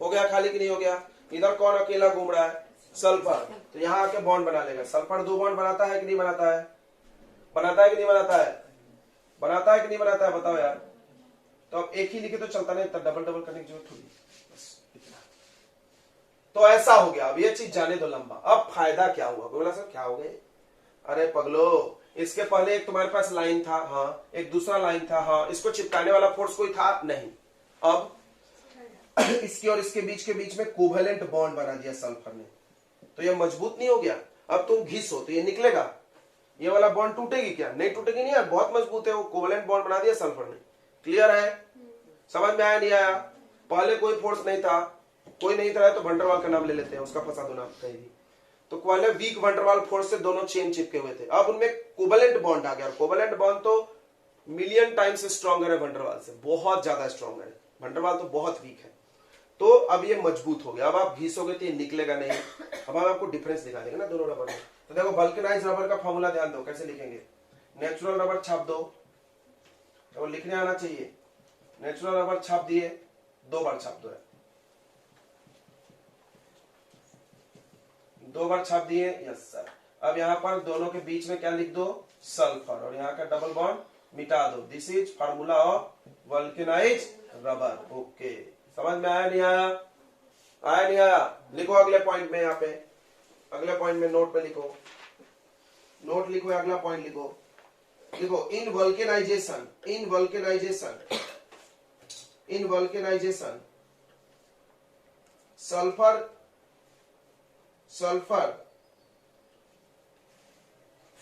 हो गया, खाली कि नहीं हो गया। इधर कौन अकेला घूम रहा है, सल्फर, तो यहाँ आके बॉन्ड बना लेगा। सल्फर 2 बॉन्ड बनाता है कि नहीं बनाता है, बनाता है कि नहीं बनाता है, बनाता है कि नहीं बनाता है, बताओ यार। तो अब एक ही लिखे तो चलता नहीं, तब डबल डबल करने की जरूरत थोड़ी, बस इतना। तो ऐसा हो गया। अब ये चीज जाने दो लंबा। अब फायदा क्या हुआ, बोला सर क्या हो गए, अरे पगलो, इसके पहले एक तुम्हारे पास लाइन था, हाँ, एक दूसरा लाइन था, हाँ, इसको चिपकाने वाला फोर्स कोई था नहीं। अब इसकी और इसके बीच के बीच में कोवेलेंट बॉन्ड बना दिया सल्फर ने, तो ये मजबूत नहीं हो गया। अब तुम घिसो तो ये निकलेगा, ये वाला बॉन्ड टूटेगी क्या, नहीं टूटेगी, नहीं यार, बहुत मजबूत है वो, कोवेलेंट बॉन्ड बना दिया सल्फर ने। क्लियर है, समझ में आया नहीं आया। पहले कोई फोर्स नहीं था, कोई नहीं था, तो वंडरवाल का नाम ले लेते हैं, उसका फंसा दो नाम कहीं भी। तो पहले वीक वंडरवाल फोर्स से दोनों चेन चिपके हुए थे, अब उनमें कोवेलेंट बॉन्ड आ गया। कोवेलेंट बॉन्ड तो मिलियन टाइम्स स्ट्रॉन्गर है वंडरवाल से, बहुत ज्यादा स्ट्रॉन्गर है, वंडरवाल तो बहुत वीक है। तो अब ये मजबूत हो गया। अब आप घिसोगे तो ये निकलेगा नहीं। अब हम आपको डिफरेंस दिखा देंगे ना दोनों रबर में। तो देखो वल्केनाइज रबर का फॉर्मूला ध्यान दो, कैसे लिखेंगे, नेचुरल रबर छाप दो, तो लिखने आना चाहिए, नेचुरल रबर छाप दिए, 2 बार छाप दो, 2 बार छाप दिए, यस सर। अब यहाँ पर दोनों के बीच में क्या लिख दो, सल्फर, और यहाँ का डबल बॉन्ड मिटा दो। This is formula of vulcanise rubber, okay. समझ में आया नहीं आया? आया नहीं आया? लिखो अगले पॉइंट में, यहाँ पे अगले पॉइंट में नोट पे लिखो, नोट लिखो, अगला पॉइंट लिखो। देखो in vulcanization, sulphur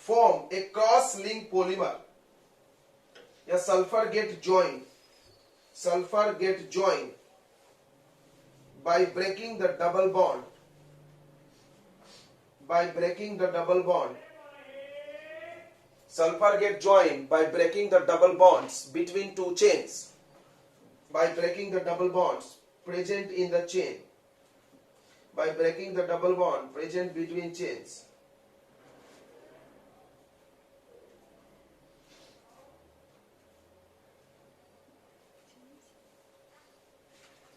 form a cross-linked polymer, या sulfur get joined by breaking the double bond, sulfur get joined by breaking the double bonds between two chains, by breaking the double bonds present in the chain, by breaking the double bond present between chains.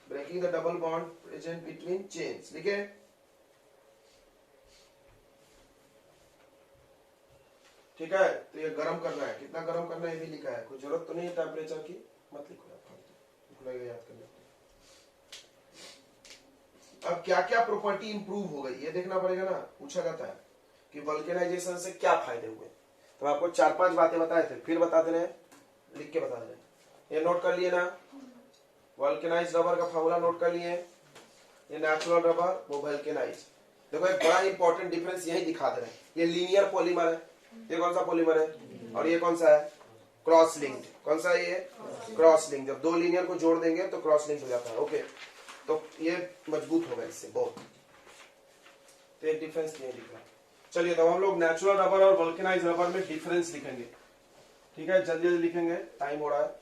Breaking the double bond present between chains. लिखे? ठीक है, तो ये गर्म करना है, कितना गर्म करना है ये भी लिखा है, कोई जरूरत तो नहीं है टेम्परेचर की, मत लिखो यार, याद कर लेते। अब क्या क्या प्रॉपर्टी इंप्रूव हो गई ये देखना पड़ेगा ना, पूछा जाता है कि वल्केनाइजेशन से क्या फायदे हुए। तो आपको 4-5 बातें बताए थे, फिर बता दे रहे हैं, लिख के बता दे रहे हैं। ये नोट कर लिए ना, वल्केनाइज रबर का फॉर्मूला नोट कर लिए, ये नेचुरल रबर, वो वल्केनाइज। देखो एक बड़ा इंपॉर्टेंट डिफरेंस यही दिखा दे रहे हैं, ये लीनियर पॉलीमर है, ये कौन सा पॉलीमर है, और ये कौन सा है, क्रॉस लिंक्ड। कौन सा है ये, क्रॉस लिंक। जब दो लीनियर को जोड़ देंगे तो क्रॉस लिंक हो जाता है। ओके, तो ये मजबूत होगा इससे बहुत, तो एक डिफरेंस नहीं दिख रहा। चलिए तो हम लोग नेचुरल रबर और वल्केनाइज रबर में डिफरेंस लिखेंगे, ठीक है, जल्दी जल्दी लिखेंगे, टाइम हो रहा है।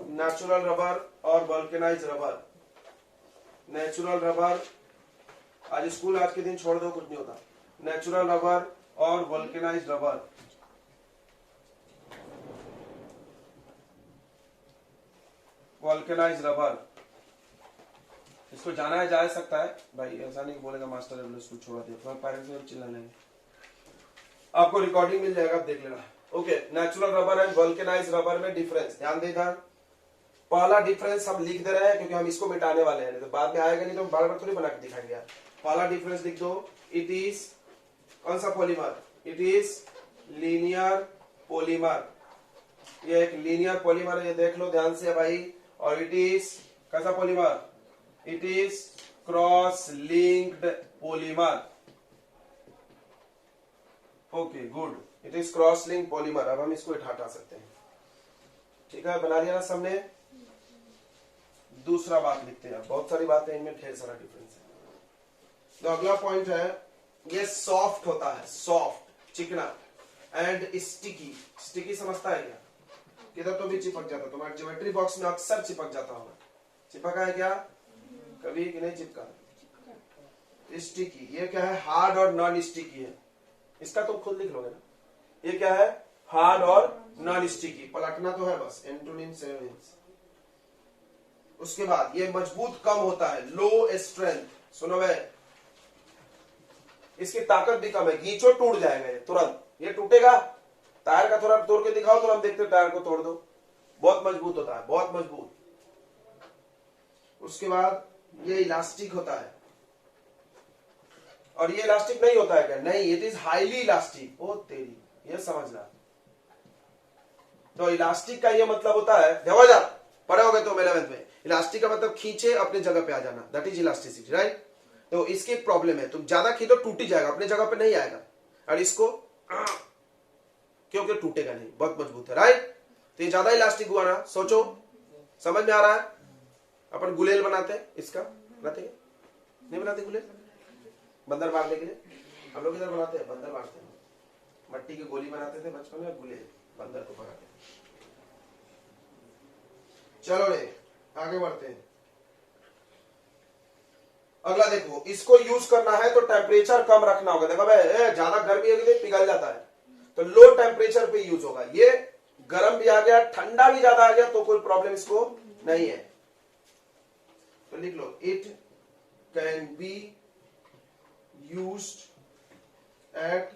नेचुरल रबर और वल्केनाइज रबर, नेचुरल रबर, आज स्कूल आज के दिन छोड़ दो, कुछ नहीं होता। नेचुरल रबर और वल्केनाइज रबर, वल्केनाइज रबर, इसको जाना है, जा सकता है भाई, ऐसा नहीं बोलेगा मास्टर ने स्कूल छोड़ा दिया, तो पेरेंट्स में चिल्ला लेंगे। आपको रिकॉर्डिंग मिल जाएगा, आप देख लेना। Okay, natural rubber and vulcanise rubber में डिफरेंस ध्यान देगा। पहला डिफरेंस हम लिख दे रहे हैं क्योंकि हम इसको मिटाने वाले हैं, तो बाद में आएगा नहीं तो बार बार थोड़ी बना के दिखाएंगे यार। पहला डिफरेंस लिख दो, इट इज कौन सा polymer, it is linear polymer, ये एक लीनियर पॉलीमर है, ये देख लो ध्यान से भाई। और इट इज कैसा polymer, it is cross linked polymer. Okay good, it is cross linked polymer. अब हम इसको हटा सकते हैं, ठीक है, बना लिया ना सबने। दूसरा बात लिखते हैं, बहुत सारी बातें इनमें, ढेर सारा डिफरेंस है। तो अगला पॉइंट है, ये सॉफ्ट होता है, सॉफ्ट, चिकना, एंड स्टिकी। स्टिकी समझता है क्या, किधर तो भी चिपक जाता, तुम्हारे ज्योमेट्री बॉक्स में अक्सर चिपक जाता होगा, चिपका है क्या कभी कि नहीं चिपका। स्टिकी, ये क्या है, हार्ड और नॉन स्टिकी है, इसका तुम खुद लिख लोगे ना, ये क्या है, हार्ड और नॉन स्टिकी, पलटना तो है बस, एंटोनिम सिनोनिम्स। उसके बाद ये मजबूत कम होता है, लो स्ट्रेंथ, सुनो भाई, इसकी ताकत भी कम है, घींचो टूट जाएगा ये तुरंत, ये टूटेगा, टायर का थोड़ा तोड़ के दिखाओ तो हम देखते हैं, टायर को तोड़ दो, बहुत मजबूत होता है, बहुत मजबूत। उसके बाद ये इलास्टिक होता है, और ये इलास्टिक नहीं होता है क्या, नहीं, इट इज हाईली इलास्टिक। ओ तेरी, ये समझना। तो इलास्टिक का ये मतलब होता है, देखो जा पढ़े हो गए तो 11th में, इलास्टिक का मतलब खींचे अपने जगह पे आ जाना, दैट इज इलास्टिसिटी, राइट। तो इसकी एक प्रॉब्लम है, तुम ज्यादा खींचो टूट ही जाएगा, अपने जगह पे नहीं आएगा, और इसको क्योंकि टूटेगा नहीं, बहुत मजबूत है, राइट। तो ये ज्यादा इलास्टिक हुआ ना, सोचो, समझ में आ रहा है। अपन गुलेल बनाते हैं, इसका बनाते हैं नहीं, बनाते गुलेल, बंदर मारने के लिए हम लोग इधर बनाते हैं, बंदर मारते हैं, मट्टी की गोली बनाते थे बचपन में, गुलेल बंदर को भगाते हैं। चलो रे आगे बढ़ते हैं। अगला देखो, इसको यूज करना है तो टेम्परेचर कम रखना होगा। देखो भाई, ज्यादा गर्मी होगी तो पिघल जाता है, तो लो टेम्परेचर पे यूज होगा। ये गर्म भी आ गया, ठंडा भी ज्यादा आ गया तो कोई प्रॉब्लम इसको नहीं है। तो लिख लो, it can be used at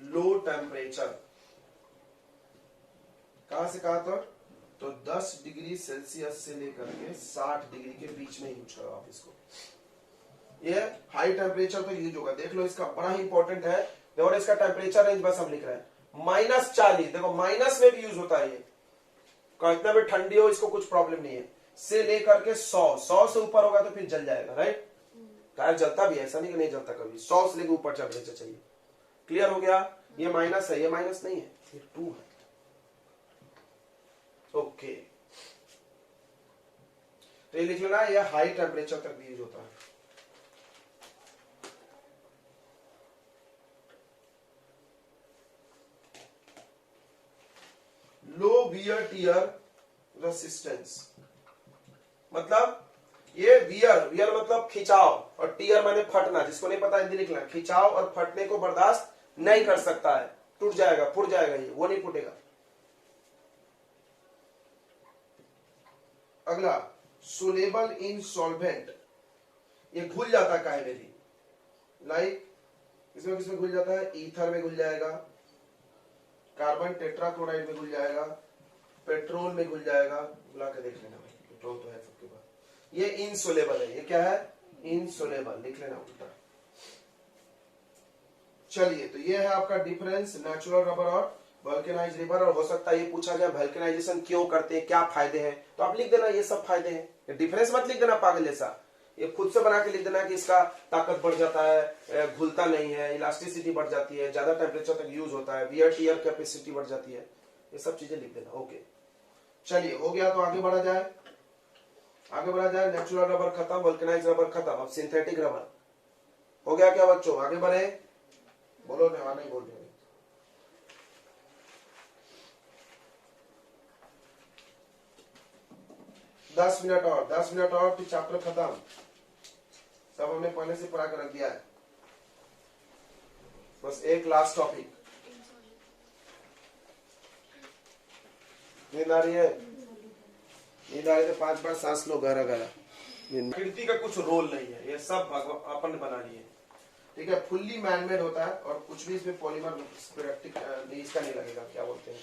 low temperature. कहां से कहां तक, तो 10 डिग्री सेल्सियस से लेकर के 60 डिग्री के बीच में यूज करो आप इसको। ये हाई टेम्परेचर तो यूज होगा, देख लो इसका बड़ा ही इंपॉर्टेंट है। और इसका टेम्परेचर रेंज बस हम लिख रहे हैं -40, देखो माइनस में भी यूज होता है ये, कितना भी ठंडी हो इसको कुछ प्रॉब्लम नहीं है, से लेकर के 100 से ऊपर होगा तो फिर जल जाएगा, राइट। टायर जलता भी है, ऐसा नहीं कि नहीं जलता कभी, 100 से लेकर ऊपर टेम्परेचर चाहिए। क्लियर हो गया, ये माइनस है, ये माइनस नहीं है, ये 2 है। ओके, तो ये लिख लेना, ये हाई टेम्परेचर तक भी यूज होता है। लो वियर टियर रेसिस्टेंस, मतलब ये वियर मतलब खिंचाव, और टियर माने फटना, जिसको नहीं पता हिंदी लिखना, खिंचाव और फटने को बर्दाश्त नहीं कर सकता है, टूट जाएगा, फूट जाएगा, ये वो नहीं फूटेगा। अगला सोलेबल इन सॉल्वेंट, ये घुल जाता है काइमेरी, लाइक इसमें किसमें घुल जाता है, ईथर में घुल जाएगा, कार्बन टेट्राक्लोराइड में घुल जाएगा, पेट्रोल में घुल जाएगा, बुला के देख लेना भाई, पेट्रोल तो है सबके पास। ये इनसोलेबल है, ये क्या है, इनसोलेबल, लिख लेना उल्टा। चलिए, तो ये है आपका डिफरेंस नेचुरल रबर और वल्केनाइज्ड रबर। और हो सकता है ये पूछा जाए वल्केनाइजेशन क्यों करते हैं, क्या फायदे हैं, तो आप लिख देना ये सब फायदे हैं, डिफरेंस मत लिख देना पागल जैसा, ये खुद से बना के लिख देना कि इसका ताकत बढ़ जाता है, घुलता नहीं है, इलास्टिसिटी बढ़ जाती है, ज्यादा टेम्परेचर तक यूज होता है, वियर टियर कैपेसिटी बढ़ जाती है, ये सब चीजें लिख देना। ओके, चलिए हो गया, तो आगे बढ़ा जाए, आगे बढ़ा जाए। नेचुरल रबर खत्म, वल्केनाइज्ड रबर खत्म, अब सिंथेटिक रबर हो गया क्या बच्चों, आगे बढ़े, बोलो ना, नहीं बोल रहे, 10 मिनट और, 10 मिनट और फिर चैप्टर खत्म, सब हमने पहले से पढ़ा कर रख दिया है, बस एक लास्ट टॉपिक। नींद आ रही है, नींद आ रही है तो 5 बार सांस लो गहरा गहरा। प्रकृति का कुछ रोल नहीं है, ये सब भगवान अपन बना लिए, ठीक है, फुल्ली मैनमेड होता है, और कुछ भी इसमें पॉलीमर इसका नहीं लगेगा, क्या बोलते हैं,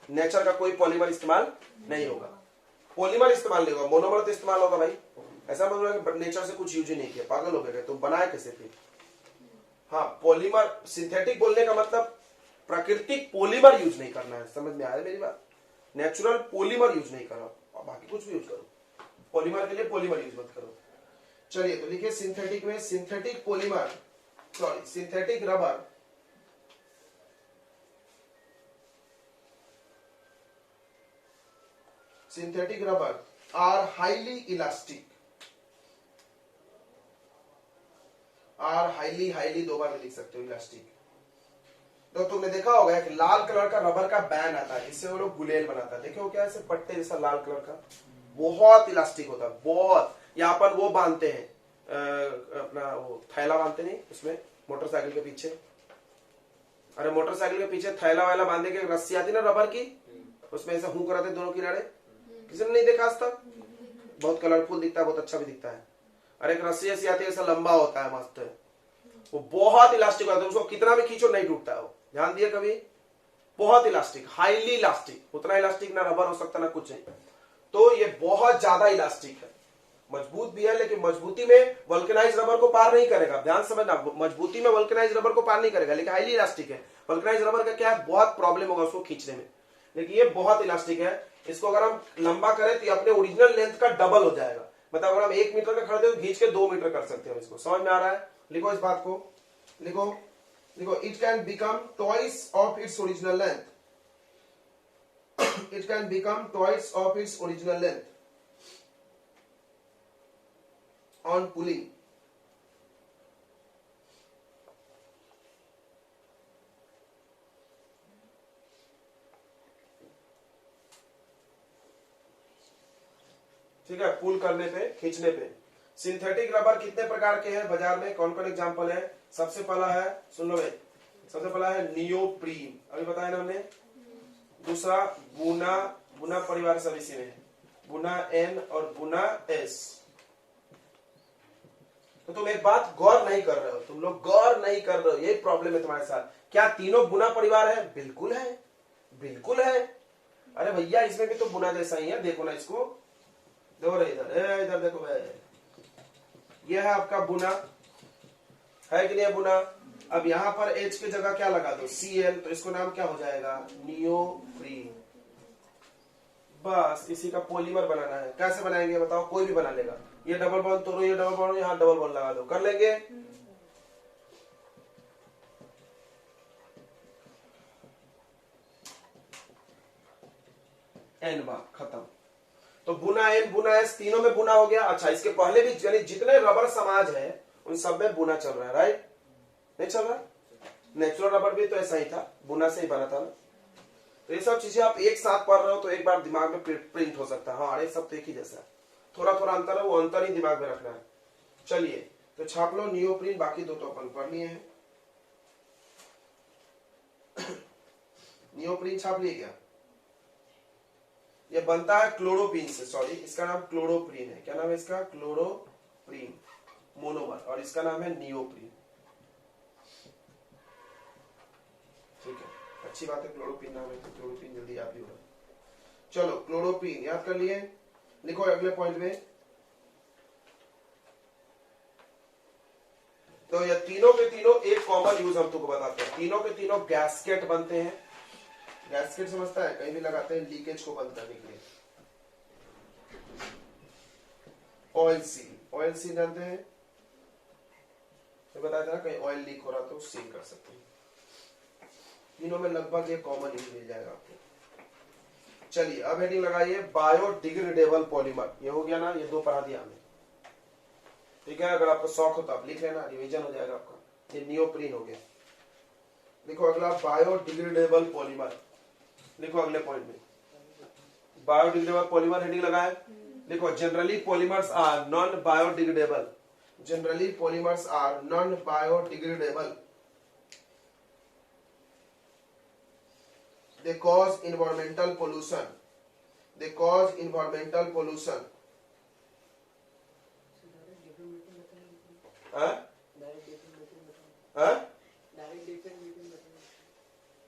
नेचर का कोई पॉलीमर इस्तेमाल नहीं होगा, पॉलीमर इस्तेमाल नहीं होगा, मोनोमर तो इस्तेमाल होगा भाई, ऐसा मतलब नेचर से कुछ यूज ही नहीं किया, पागल हो गए तो बनाए कैसे फिर। हाँ, पॉलीमर, सिंथेटिक बोलने का मतलब प्राकृतिक पॉलीमर यूज नहीं करना है, समझ में आया मेरी बात, नेचुरल पॉलीमर यूज नहीं करो, और बाकी कुछ भी यूज करो, पॉलीमर के लिए पॉलीमर यूज मत करो। चलिए, तो लिखिए सिंथेटिक में, synthetic polymer, sorry synthetic rubber synthetic rubber are highly elastic, are highly दो बार में लिख सकते हो, इलास्टिक। तो तुमने देखा होगा कि लाल कलर का रबर का बैंड आता है, जिससे वो लोग गुलेल बनाता है, देखे हो क्या, ऐसे पट्टे जैसा लाल कलर का, बहुत इलास्टिक होता है, बहुत। यहाँ पर वो बांधते हैं, अपना वो थैला बांधते नहीं उसमें, मोटरसाइकिल के पीछे, अरे मोटरसाइकिल के पीछे थैला वैला बांधे के रस्सी आती ना रबर की, उसमें ऐसे हूं कराते दोनों किनारे, किसी ने नहीं देखा आज तक, बहुत कलरफुल दिखता है, बहुत अच्छा भी दिखता है। और एक रस्सी ऐसी आती है, ऐसा लंबा होता है, मस्त है, वो बहुत इलास्टिक होता है, उसको कितना भी खींचो नहीं टूटता है वो, ध्यान दिए कभी, बहुत इलास्टिक, हाईली इलास्टिक, उतना इलास्टिक ना रबर हो सकता ना कुछ नहीं, तो ये बहुत ज्यादा इलास्टिक है, मजबूत भी है, लेकिन मजबूती में वल्केनाइज्ड रबर को पार नहीं करेगा, ध्यान समझना, मजबूती में वल्केनाइज्ड रबर को पार नहीं करेगा, लेकिन हाईली इलास्टिक है। वल्केनाइज्ड रबर का क्या है, बहुत प्रॉब्लम होगा उसको खींचने में, लेकिन ये बहुत इलास्टिक है, इसको अगर हम लंबा करें तो ये अपने ओरिजिनल लेंथ का डबल हो जाएगा, मतलब अगर हम 1 मीटर का खरीदे तो खींच के 2 मीटर कर सकते हैं इसको, समझ में आ रहा है, लिखो इस बात को, लिखो लिखो, it can become twice of its original length, it can become twice of its original length on pulling, ठीक है, पुल करने पे, खींचने पे। सिंथेटिक रबर कितने प्रकार के हैं बाजार में, कौन कौन एग्जांपल है, सबसे पहला है, सुन लो भाई, सबसे पहला है नियोप्रीन, अभी बताया ना हमने, दूसरा बुना, बुना परिवार सब इसी में, बुना एन और बुना एस। तो तुम एक बात गौर नहीं कर रहे हो, तुम लोग गौर नहीं कर रहे हो, यही प्रॉब्लम है तुम्हारे साथ। क्या तीनों बुना परिवार है, बिल्कुल है, बिल्कुल है, अरे भैया इसमें भी तो बुना जैसा ही है, देखो ना इसको, देखो रे इधर, इधर देखो भाई, ये है आपका बुना, है कि नहीं बुना। अब यहाँ पर H की जगह क्या लगा दो, Cl, तो इसको नाम क्या हो जाएगा, नियोप्रीन। बस इसी का पॉलीमर बनाना है। कैसे बनाएंगे बताओ, कोई भी बना लेगा। ये डबल बॉन्ड तोड़ो, ये डबल बॉन्ड, यहाँ डबल बॉन्ड लगा दो, कर लेंगे। एन बार खत्म। तो बुना एन बुना एस तीनों में बुना हो गया। अच्छा, इसके पहले भी यानी जितने रबर समाज है उन सब में बुना चल रहा है, राइट, नहीं चल रहा। नेचुरल रबर भी तो ऐसा ही था, बुना से ही बना था ना। तो ये सब चीजें आप एक साथ पढ़ रहे हो तो एक बार दिमाग में प्रिंट हो सकता है, हाँ अरे सब तो एक ही जैसा है, थोड़ा थोड़ा अंतर है, वो अंतर ही दिमाग में रखना है। चलिए तो छाप लो नियोप्रीन, बाकी दो तो अपन पढ़ लिए हैं। नियोप्रीन छाप लिए क्या, ये बनता है क्लोरोप्रीन से, सॉरी इसका नाम क्लोरोप्रीन है। क्या नाम है इसका, क्लोरोप्रीन मोनोमर, और इसका नाम है नियोप्रीन। ठीक है, अच्छी बात है, क्लोरोप्रीन नाम है तो क्लोरोप्रीन जल्दी याद भी होगा। चलो क्लोरोप्रीन याद कर लिए, लिखो अगले पॉइंट में। तो ये तीनों के तीनों एक कॉमन यूज हम तुमको बताते हैं, तीनों के तीनों गैस्केट बनते हैं। गैस्केट समझता है, कहीं भी लगाते हैं लीकेज को बंद करने के लिए। ऑयल सील, ऑयल सील जानते हैं, तो बताया था ना कहीं ऑयल लीक हो रहा तो सील कर सकते हैं। तीनों में लगभग ये कॉमन यूज मिल जाएगा आपको। चलिए अब हेडिंग लगाइए, बायोडिग्रेडेबल पॉलीमर। ये हो गया ना, ये दो पढ़ा दिया हमने, ठीक है। अगर आपको शौक हो तो आप लिख लेना, रिवीजन हो जाएगा आपका। ये नियोप्रीन हो गया। लिखो अगला, बायोडिग्रेडेबल पॉलीमर। लिखो अगले पॉइंट में, बायोडिग्रेडेबल पॉलीमर हेडिंग लगाए। लिखो, generally polymers are non biodegradable. Generally polymers are non biodegradable. They cause environmental pollution. They cause environmental pollution.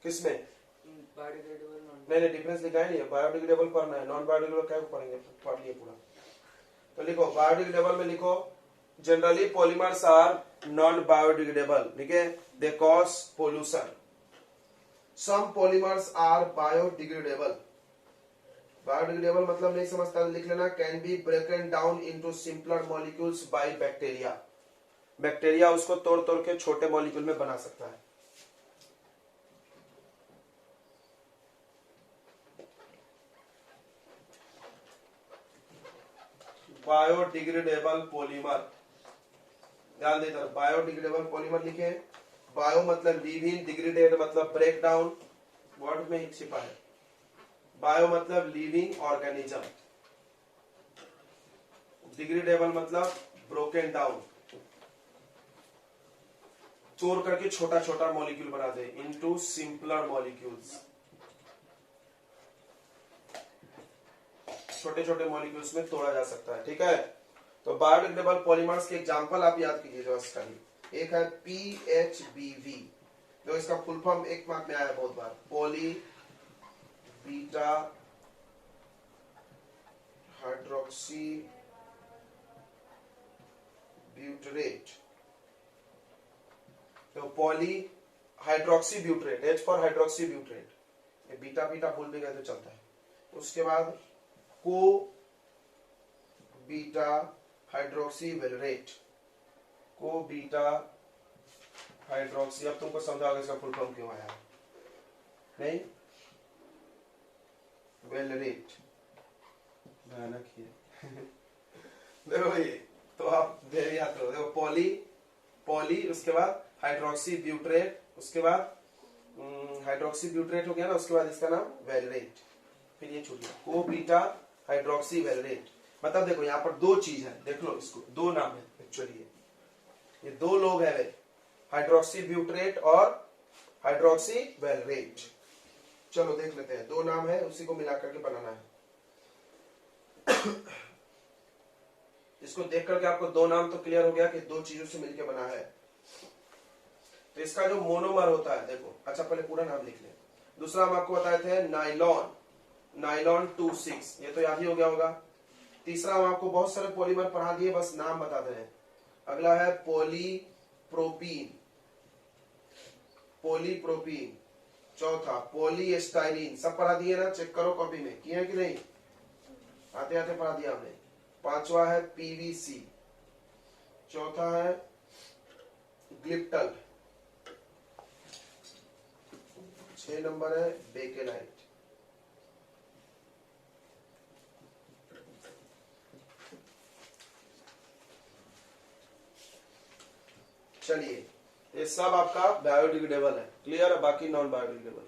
किसमें, नहीं डिफरेंस लिखा है नहीं है, बायोडिग्रेडेबल पढ़ना है, नॉन बायोडिग्रेडेबल क्या पढ़ेंगे, पढ़ लिए पूरा। तो लिखो बायोडिग्रेडेबल में लिखो, generally polymers are non biodegradable, ठीक है, they cause pollution. Some polymers are biodegradable. Biodegradable मतलब नहीं समझता, लिख लेना, can be broken down into simpler molecules by bacteria. Bacteria उसको तोड़ तोड़ के छोटे मॉलिक्यूल में बना सकता है। बायोडिग्रेडेबल पॉलीमर, ध्यान देकर, बायोडिग्रेडेबल पॉलीमर लिखे। बायो मतलब लिविंग, डिग्रेडेड मतलब ब्रेक डाउन, वर्ड में ही छिपा है। बायो मतलब लिविंग ऑर्गेनिज्म, डिग्रेडेबल मतलब ब्रोकन डाउन, तोड़ करके छोटा छोटा मॉलिक्यूल बना दे, इनटू सिंपलर मॉलिक्यूल्स, छोटे छोटे मॉलिक्यूल्स में तोड़ा जा सकता है, ठीक है। तो बायोडिग्रेडेबल पॉलीमर्स के एग्जांपल आप याद कीजिए जो इसका ही। एक है PHBV, जो इसका फुल फॉर्म एक मार्क में आया बहुत बार, पॉली बीटा हाइड्रोक्सी ब्यूटरेट। तो poly hydroxy butyrate, H for hydroxy butyrate, ये बीटा बीटा भूल भी गए तो चलता है। उसके बाद को बीटा हाइड्रोक्सी वेलरेट, को बीटा हाइड्रोक्सी। अब तुमको समझाओगे इसका फुल फॉर्म क्यों आया, नहीं, वेलरेट, भयानक ही है। देखो ये तो आप देर याद करो, देखो पॉली, पॉली उसके बाद हाइड्रोक्सी ब्यूटरेट, उसके बाद हाइड्रोक्सी ब्यूटरेट हो गया ना, उसके बाद इसका नाम वेलरेट, फिर ये छूट गया, को बीटा हाइड्रोक्सी वेलरेट। मतलब देखो यहाँ पर दो चीज है, देख लो इसको, दो नाम है एक्चुअली, ये दो लोग है, हाइड्रोक्सी ब्यूटरेट और हाइड्रोक्सी वेलरेट। चलो देख लेते हैं, दो नाम है, उसी को मिलाकर के बनाना है। इसको देख करके आपको दो नाम तो क्लियर हो गया कि दो चीजों से मिलकर बना है। तो इसका जो मोनोमर होता है, देखो, अच्छा पहले पूरा नाम लिख ले। दूसरा हम आपको बताए थे नाइलॉन। नाइलॉन 26, ये तो याद ही हो गया होगा। तीसरा हम आपको बहुत सारे पॉलीमर पढ़ा दिए, बस नाम बता दे रहे हैं। अगला है पॉलीप्रोपीन, पॉलीप्रोपीन। चौथा पॉलीस्टाइरीन, सब पढ़ा दिए ना, चेक करो कॉपी में, किए कि नहीं, आते आते पढ़ा दिया हमने। पांचवा है पीवीसी, चौथा है ग्लिप्टल, 6 नंबर है बेकेलाइट। चलिए, ये सब आपका बायोडिग्रेडेबल है, क्लियर है, बाकी नॉन बायोडिग्रेडेबल।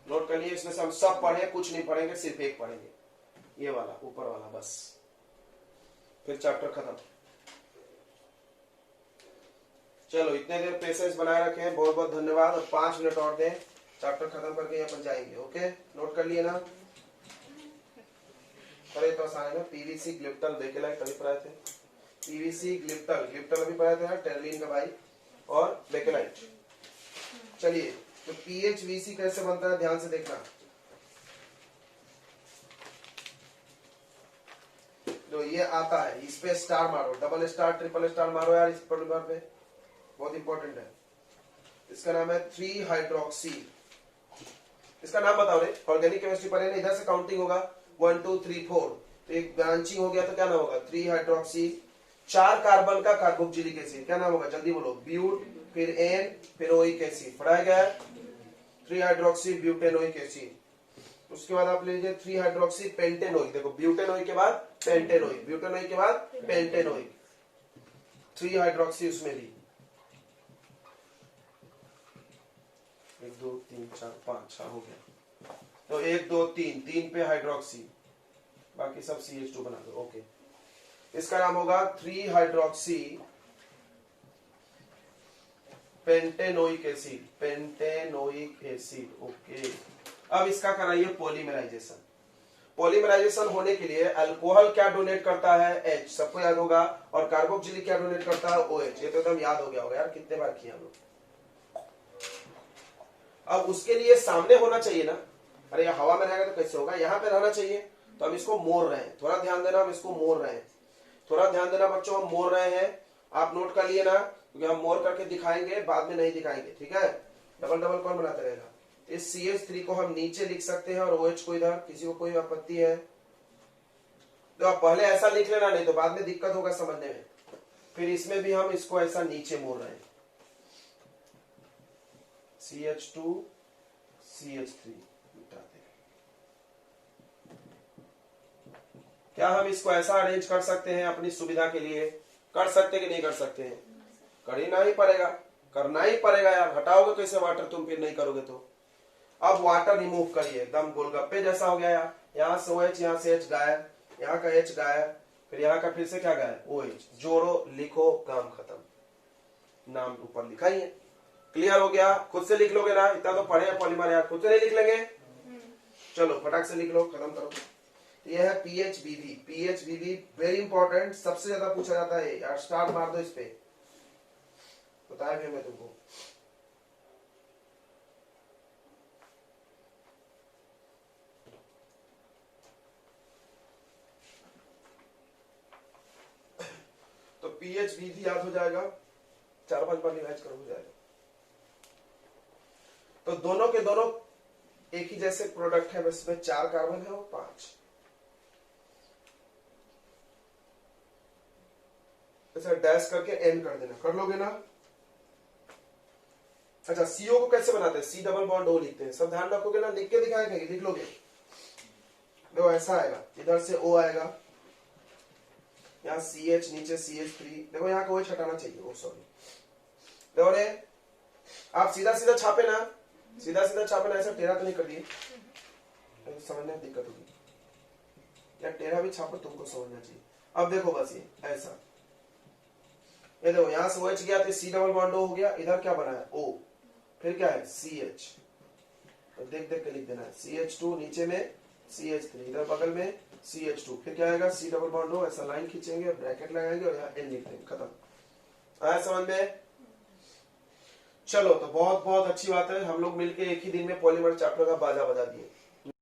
नोट कर लिए, इसमें से हम सब पढ़े, कुछ नहीं पढ़ेंगे, सिर्फ एक पढ़ेंगे, ये वाला ऊपर वाला, बस, फिर चैप्टर खत्म। चलो, इतने देर पेशेंस बनाए रखे हैं, बहुत बहुत धन्यवाद। और 5 मिनट और दें, चैप्टर खत्म करके यहाँ पर जाएंगे। ओके, नोट कर लिए ना। अरे तो आसान है ना, पीवीसी ग्लिप्टल बेकेलाइट अभी पढ़ाए थे, पीवीसी ग्लिप्टल, ग्लिप्टल अभी पढ़ाए थे ना, टेरलिन का भाई, और बेकेलाइट। चलिए, तो पीएचवीसी कैसे बनता है, ध्यान से देखना। तो ये आता है, इस पे स्टार मारो, डबल स्टार ट्रिपल स्टार मारो यार, इस पॉलीमर पे, बहुत इंपॉर्टेंट है। इसका नाम है 3 हाइड्रोक्सी। इसका नाम बताओ रे, ऑर्गेनिक केमिस्ट्री पढ़े ना, इधर से काउंटिंग होगा 1 2 3 4, तो एक ब्रांचिंग हो गया, तो क्या नाम होगा, 3 हाइड्रोक्सी। 4 कार्बन का कार्बोक्सिलिक एसिड, क्या नाम होगा, जल्दी बोलो, ब्यूट, फिर एन, फिर ओइक एसिड, पढ़ाया गया है, 3 हाइड्रोक्सी ब्यूटेनोइक एसिड। उसके बाद आप लीजिए 3 हाइड्रोक्सी पेंटेनोइक, देखो ब्यूटेनोइक के बाद पेंटेनोइक, ब्यूटेनोइक के बाद पेंटेनोइक, 3 हाइड्रोक्सी उसमें भी, 1 2 3 4 5, हो गया। तो 1 2 3, 3 पे हाइड्रोक्सी, बाकी सब CH2 बना दो। ओके, इसका नाम होगा 3 hydroxy pentanoic acid, pentanoic acid. Okay, अब इसका कराइए पॉलीमराइजेशन। पॉलीमराइजेशन होने के लिए अल्कोहल क्या डोनेट करता है, H, सबको याद होगा, और कार्बोक्सिलिक क्या डोनेट करता है, OH, ये तो एकदम याद हो गया होगा यार, कितने बार किया हम लोग। अब उसके लिए सामने होना चाहिए ना, अरे ये हवा में रहेगा तो कैसे होगा, यहाँ पे रहना चाहिए, तो हम इसको मोड़ रहे हैं, थोड़ा ध्यान देना, हम इसको मोड़ रहे हैं, थोड़ा ध्यान देना बच्चों, हम मोड़ रहे हैं, आप नोट कर लिए ना, क्योंकि हम मोड़ करके दिखाएंगे, बाद में नहीं दिखाएंगे, ठीक है। डबल डबल कौन बनाते रहेगा। इस CH3 को हम नीचे लिख सकते हैं और OH को इधर, किसी को कोई आपत्ति है तो आप पहले ऐसा लिख लेना, नहीं तो बाद में दिक्कत होगा समझने में। फिर इसमें भी हम इसको ऐसा नीचे मोड़ रहे हैं, CH2 CH3 मिटाते हैं। क्या हम इसको ऐसा अरेंज कर सकते हैं अपनी सुविधा के लिए, कर सकते कि नहीं कर सकते हैं, करना ही पड़ेगा, करना ही पड़ेगा यार, हटाओगे कैसे वाटर तुम, फिर नहीं करोगे तो। अब वाटर रिमूव करिए, एकदम गोलगप्पे जैसा हो गया यार, यहाँ से OH, यहाँ से H गायब, यहाँ का H गायब, फिर यहाँ का फिर से क्या गायब, OH, जोड़ो, लिखो, काम खत्म, नाम ऊपर लिखा ही है, क्लियर हो गया। खुद से लिख लोगे ना, इतना तो पढ़े हैं पॉलीमर यार, खुद से नहीं लिख लेंगे, चलो फटाक से लिख लो, खत्म करो। ये है पीएचबीवी, पीएचबीवी वेरी इंपॉर्टेंट, सबसे ज्यादा पूछा जाता है यार, स्टार मार दो इस पे, बताया भी मैं तुमको। तो पीएचबीवी याद हो जाएगा, 4-5 बार रिवाइज करो, हो जाएगा। तो दोनों के दोनों एक ही जैसे प्रोडक्ट है, बस इसमें 4 कार्बन है और 5, ऐसा डैश करके एन कर देना, कर लोगे ना। अच्छा, सीओ को कैसे बनाते हैं, C डबल बॉन्ड O लिखते हैं, सब ध्यान रखोगे ना, लिख के दिखाएंगे, लिख लोगे, देखो ऐसा आएगा, इधर से O आएगा, यहाँ CH, नीचे CH3, देखो यहाँ को OH हटाना चाहिए, ओ सॉरी, देखो रे, आप सीधा सीधा छापे ना, सीधा सीधा छापे ना, ऐसा टेढ़ा तो नहीं कर दिए, समझने में दिक्कत होगी, या टेढ़ा भी छापो तुमको समझना चाहिए। अब देखो बस ये ऐसा, ये देखो यहाँ से OH गया तो C डबल बॉन्ड O हो गया, इधर क्या बना है O, फिर क्या है CH, तो देख देख के लिख देना है, CH2 नीचे में CH3, इधर बगल में CH2, फिर क्या आएगा C डबल बॉन्ड O, ऐसा लाइन खींचेंगे, ब्रैकेट लगाएंगे और यहाँ N लिख देंगे, खत्म। आया समझ में। चलो तो बहुत बहुत अच्छी बात है, हम लोग मिलके एक ही दिन में पॉलीमर चैप्टर का बाजा बजा दिए।